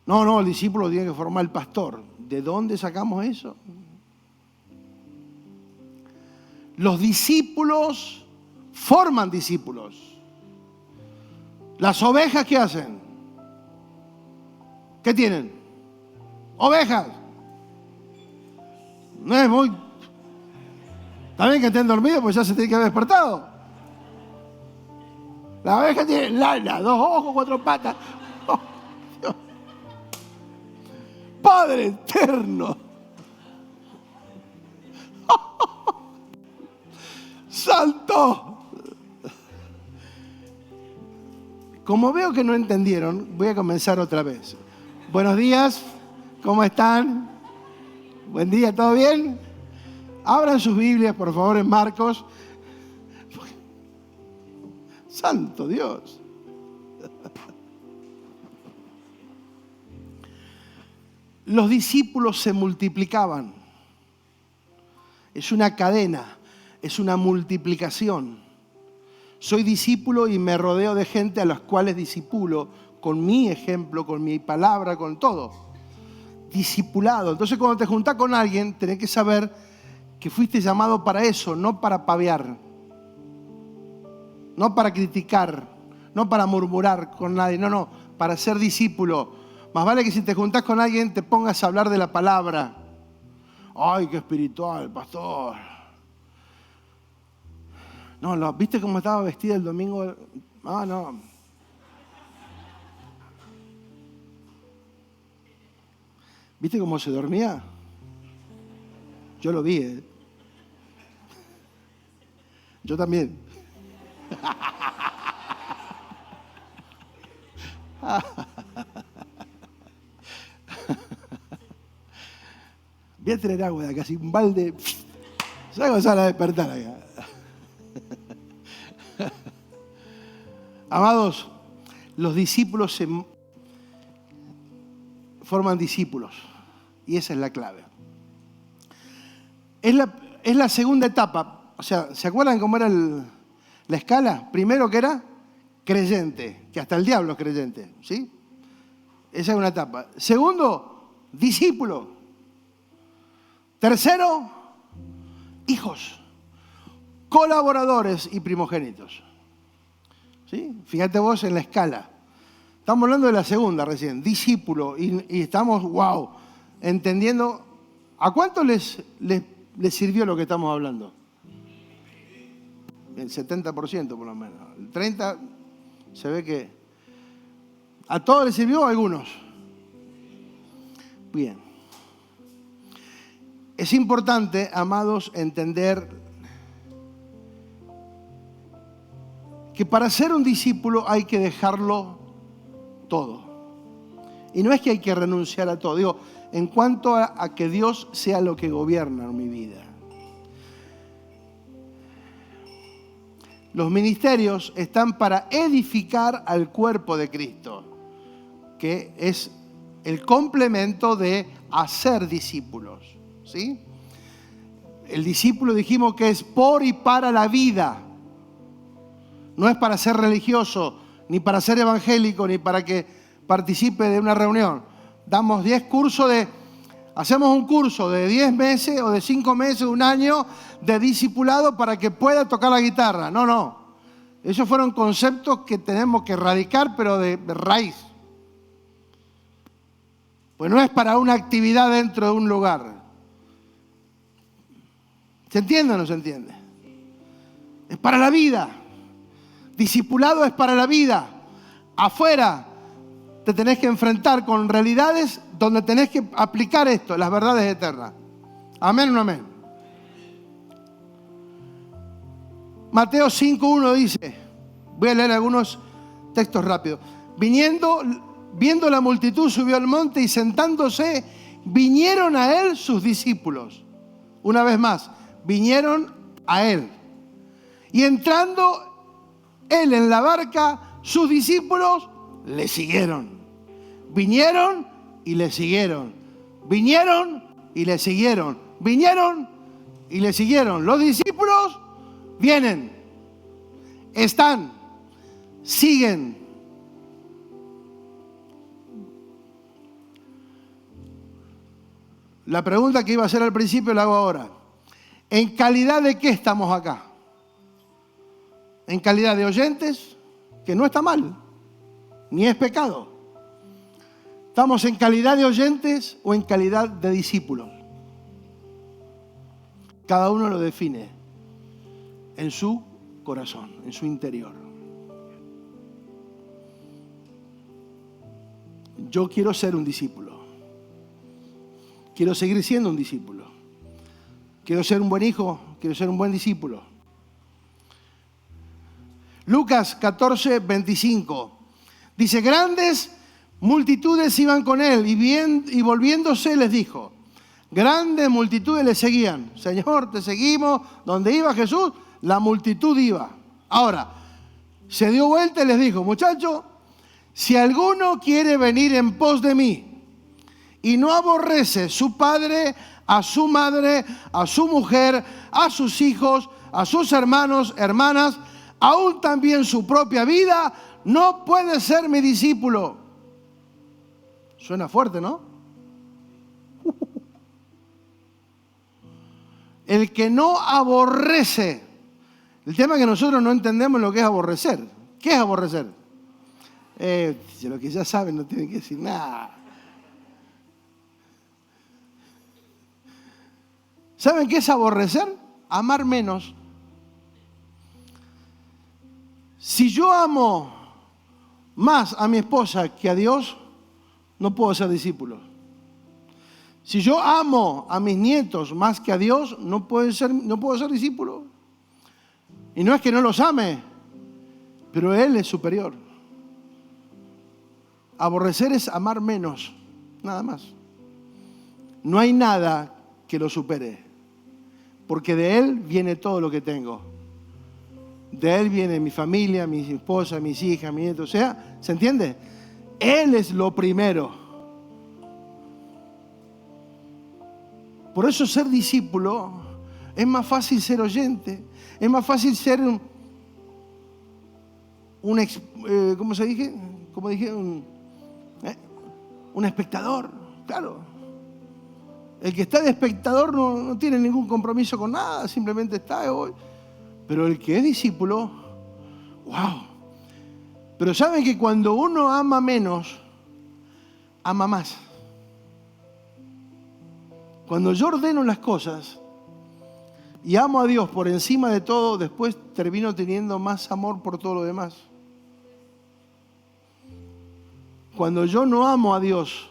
No, el discípulo tiene que formar el pastor. ¿De dónde sacamos eso? Los discípulos forman discípulos. Las ovejas, ¿qué hacen? ¿Qué tienen? Ovejas. No es muy... Está bien que estén dormidos, pues ya se tiene que haber despertado. La oveja tiene lana, 2 ojos, 4 patas. Oh, Dios. Padre eterno. Santo. Como veo que no entendieron, voy a comenzar otra vez. Buenos días, ¿cómo están? Buen día, ¿todo bien? Abran sus Biblias, por favor, en Marcos. Santo Dios. Los discípulos se multiplicaban. Es una cadena, es una multiplicación. Soy discípulo y me rodeo de gente a las cuales discipulo con mi ejemplo, con mi palabra, con todo. Discipulado. Entonces, cuando te juntás con alguien, tenés que saber que fuiste llamado para eso, no para pavear, no para criticar, no para murmurar con nadie, no, para ser discípulo. Más vale que si te juntás con alguien te pongas a hablar de la palabra. Ay, qué espiritual, pastor. No, ¿viste cómo estaba vestida el domingo? Ah, no. ¿Viste cómo se dormía? Yo lo vi, ¿eh? Yo también. Voy a traer agua de acá, así un balde. ¿Sabes cómo a despertar acá? Amados, los discípulos forman discípulos. Y esa es la clave. Es la segunda etapa. O sea, ¿se acuerdan cómo era la escala? Primero que era creyente, que hasta el diablo es creyente, ¿sí? Esa es una etapa. Segundo, discípulo. Tercero, hijos, colaboradores y primogénitos. ¿Sí? Fíjate vos en la escala. Estamos hablando de la segunda recién, discípulo, y estamos, wow, entendiendo. ¿A cuánto les sirvió lo que estamos hablando? El 70% por lo menos. El 30% se ve que a todos les sirvió, a algunos. Bien. Es importante, amados, entender que para ser un discípulo hay que dejarlo todo. Y no es que hay que renunciar a todo. Digo, en cuanto a que Dios sea lo que gobierna en mi vida. Los ministerios están para edificar al cuerpo de Cristo, que es el complemento de hacer discípulos, ¿sí? El discípulo dijimos que es por y para la vida. No es para ser religioso, ni para ser evangélico, ni para que participe de una reunión. Damos 10 cursos hacemos un curso de 10 meses o de 5 meses, un año de discipulado para que pueda tocar la guitarra. No. Esos fueron conceptos que tenemos que erradicar, pero de raíz. Pues no es para una actividad dentro de un lugar. ¿Se entiende o no se entiende? Es para la vida. Discipulado es para la vida. Afuera te tenés que enfrentar con realidades donde tenés que aplicar esto, las verdades eternas. ¿Amén o no amén? Mateo 5:1 dice, voy a leer algunos textos rápidos. Viendo la multitud, subió al monte y sentándose, vinieron a él sus discípulos. Una vez más, vinieron a él. Y entrando él en la barca, sus discípulos le siguieron. Vinieron y le siguieron. Vinieron y le siguieron. Vinieron y le siguieron. Los discípulos vienen, están, siguen. La pregunta que iba a hacer al principio la hago ahora. ¿En calidad de qué estamos acá? ¿En calidad de oyentes? Que no está mal, ni es pecado. ¿Estamos en calidad de oyentes o en calidad de discípulos? Cada uno lo define en su corazón, en su interior. Yo quiero ser un discípulo. Quiero seguir siendo un discípulo. Quiero ser un buen hijo, quiero ser un buen discípulo. Lucas 14:25 dice, grandes multitudes iban con él y volviéndose les dijo, grandes multitudes le seguían. Señor, te seguimos. Donde iba Jesús, la multitud iba. Ahora, se dio vuelta y les dijo, muchachos, si alguno quiere venir en pos de mí y no aborrece su padre, a su madre, a su mujer, a sus hijos, a sus hermanos, hermanas, aún también su propia vida, no puede ser mi discípulo. Suena fuerte, ¿no? El que no aborrece. El tema es que nosotros no entendemos lo que es aborrecer. ¿Qué es aborrecer? Lo que ya saben no tienen que decir nada. ¿Saben qué es aborrecer? Amar menos. Si yo amo más a mi esposa que a Dios, no puedo ser discípulo. Si yo amo a mis nietos más que a Dios, no puedo ser discípulo. Y no es que no los ame, pero Él es superior. Aborrecer es amar menos, nada más. No hay nada que lo supere, porque de Él viene todo lo que tengo. De Él viene mi familia, mi esposa, mis hijas, mis nietos. O sea, ¿se entiende? Él es lo primero. Por eso ser discípulo es más fácil ser oyente. Es más fácil ser ¿cómo se dije? ¿Cómo dije? Un espectador. Claro. El que está de espectador no tiene ningún compromiso con nada. Simplemente está hoy. Pero el que es discípulo, wow. Pero saben que cuando uno ama menos, ama más. Cuando yo ordeno las cosas y amo a Dios por encima de todo, después termino teniendo más amor por todo lo demás. Cuando yo no amo a Dios,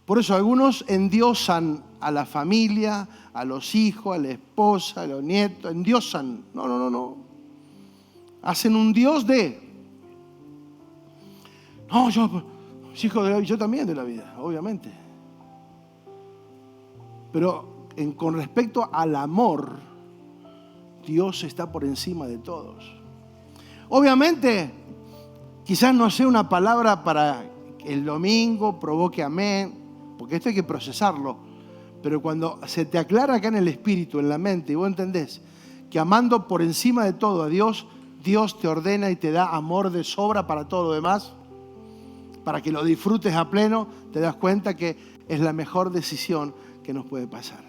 por eso algunos endiosan a la familia, a los hijos, a la esposa, a los nietos, endiosan. No. Hacen un Dios de... No, yo, hijo de la vida, yo también de la vida, obviamente. Pero con respecto al amor, Dios está por encima de todos. Obviamente, quizás no sea una palabra para el domingo, provoque amén, porque esto hay que procesarlo. Pero cuando se te aclara acá en el espíritu, en la mente, y vos entendés que amando por encima de todo a Dios, Dios te ordena y te da amor de sobra para todo lo demás, para que lo disfrutes a pleno, te das cuenta que es la mejor decisión que nos puede pasar.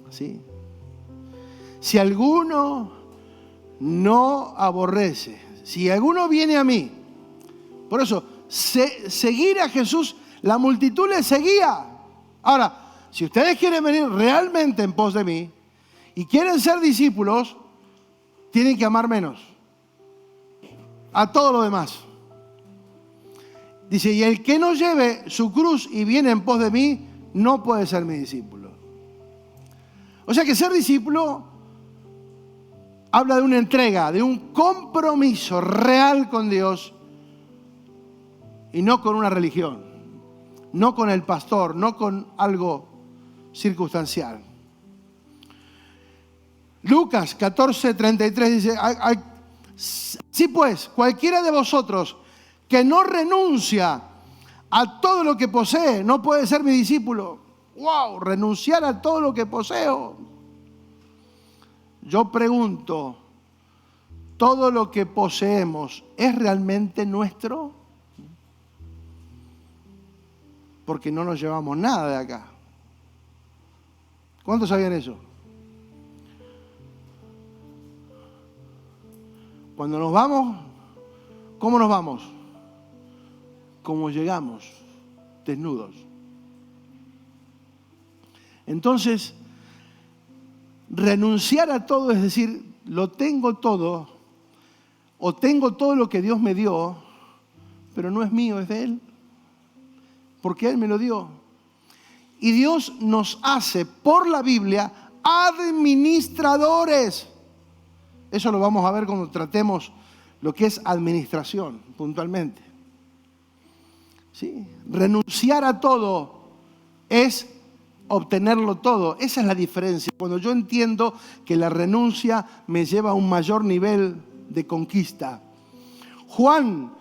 ¿Sí? Si alguno no aborrece, si alguno viene a mí, por eso, seguir a Jesús, la multitud le seguía. Ahora, si ustedes quieren venir realmente en pos de mí y quieren ser discípulos, tienen que amar menos a todo lo demás. Dice, y el que no lleve su cruz y viene en pos de mí, no puede ser mi discípulo. O sea que ser discípulo habla de una entrega, de un compromiso real con Dios y no con una religión, no con el pastor, no con algo circunstancial. Lucas 14:33 dice, sí pues, cualquiera de vosotros que no renuncia a todo lo que posee, no puede ser mi discípulo. ¡Wow! Renunciar a todo lo que poseo. Yo pregunto, ¿todo lo que poseemos es realmente nuestro? Porque no nos llevamos nada de acá. ¿Cuántos sabían eso? Cuando nos vamos, ¿cómo nos vamos? Como llegamos, desnudos. Entonces, renunciar a todo es decir, lo tengo todo, o tengo todo lo que Dios me dio, pero no es mío, es de Él, porque Él me lo dio. Y Dios nos hace, por la Biblia, administradores. Eso lo vamos a ver cuando tratemos lo que es administración, puntualmente. ¿Sí? Renunciar a todo es obtenerlo todo. Esa es la diferencia. Cuando yo entiendo que la renuncia me lleva a un mayor nivel de conquista. Juan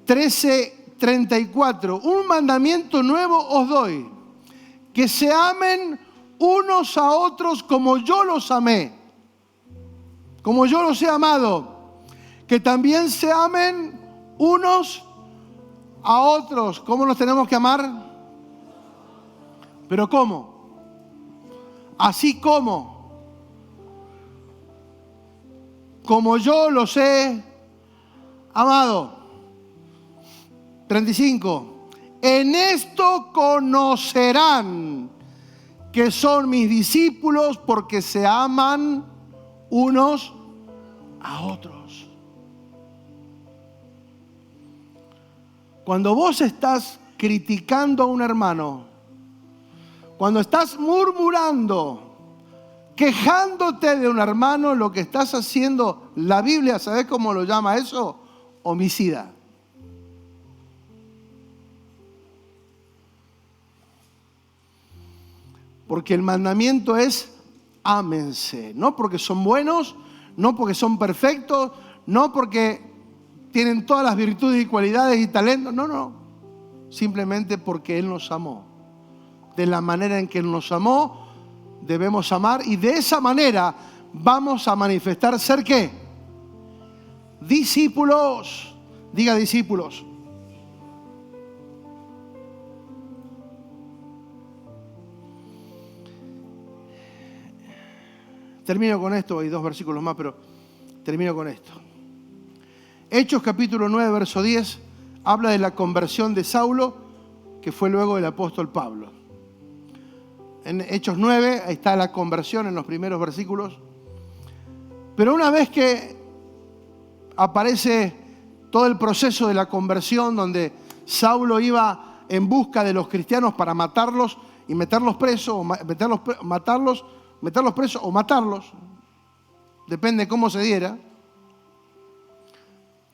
13:34. Un mandamiento nuevo os doy. Que se amen unos a otros como yo los amé. Como yo los he amado. Que también se amen unos a otros. ¿Cómo nos tenemos que amar? ¿Pero cómo? Así como yo los he amado. 35. En esto conocerán que son mis discípulos porque se aman unos a otros. Cuando vos estás criticando a un hermano, cuando estás murmurando, quejándote de un hermano, lo que estás haciendo, la Biblia, ¿sabés cómo lo llama eso? Homicida. Porque el mandamiento es ámense, no porque son buenos, no porque son perfectos, no porque tienen todas las virtudes y cualidades y talentos, no, simplemente porque Él nos amó. De la manera en que Él nos amó, debemos amar y de esa manera vamos a manifestar ser ¿qué? Discípulos. Diga discípulos. Termino con esto, hay 2 versículos más, pero termino con esto. Hechos capítulo 9, verso 10, habla de la conversión de Saulo, que fue luego del apóstol Pablo. En Hechos 9, ahí está la conversión en los primeros versículos. Pero una vez que aparece todo el proceso de la conversión, donde Saulo iba en busca de los cristianos para matarlos y meterlos presos, o meterlos presos o matarlos, depende de cómo se diera.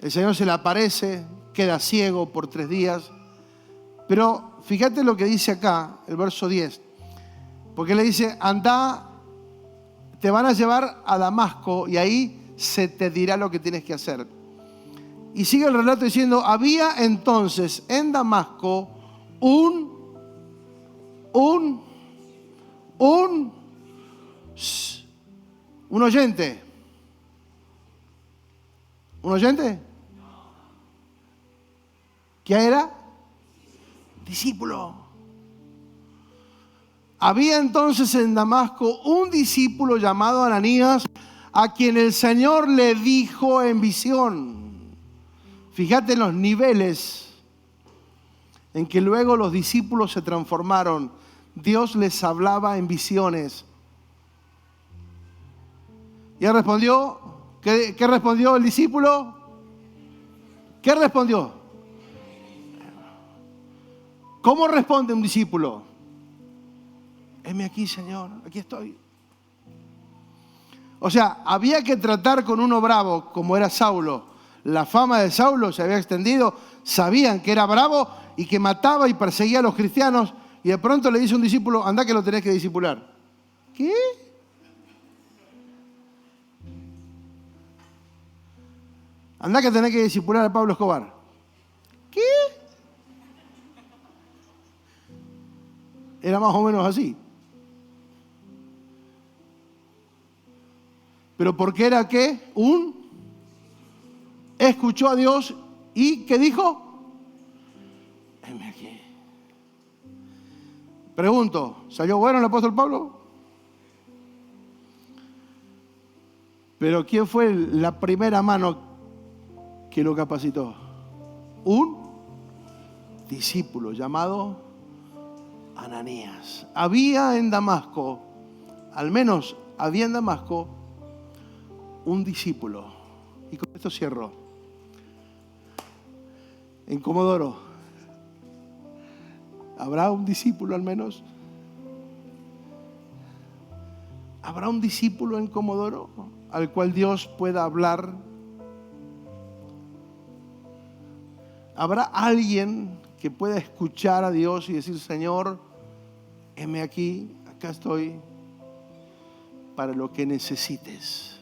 El Señor se le aparece, queda ciego por 3 días. Pero fíjate lo que dice acá, el verso 10. Porque le dice, anda, te van a llevar a Damasco y ahí se te dirá lo que tienes que hacer. Y sigue el relato diciendo, había entonces en Damasco un oyente. ¿Un oyente? ¿Qué era? Discípulo. Había entonces en Damasco un discípulo llamado Ananías, a quien el Señor le dijo en visión. Fíjate en los niveles en que luego los discípulos se transformaron. Dios les hablaba en visiones. Y él respondió, ¿qué respondió el discípulo? ¿Qué respondió? ¿Cómo responde un discípulo? Heme aquí, Señor, aquí estoy. O sea, había que tratar con uno bravo, como era Saulo. La fama de Saulo se había extendido, sabían que era bravo y que mataba y perseguía a los cristianos, y de pronto le dice a un discípulo, anda que lo tenés que discipular. ¿Qué? Anda que tenés que discipular a Pablo Escobar. ¿Qué? Era más o menos así. Pero ¿por qué era qué? Escuchó a Dios y ¿qué dijo? Heme aquí. Pregunto, ¿salió bueno el apóstol Pablo? Pero ¿quién fue la primera mano que lo capacitó? Un discípulo llamado Ananías. Había en Damasco, al menos había en Damasco, un discípulo. Y con esto cierro. En Comodoro, ¿habrá un discípulo al menos? ¿Habrá un discípulo en Comodoro al cual Dios pueda hablar? ¿Habrá alguien que pueda escuchar a Dios y decir, Señor, heme aquí, acá estoy, para lo que necesites?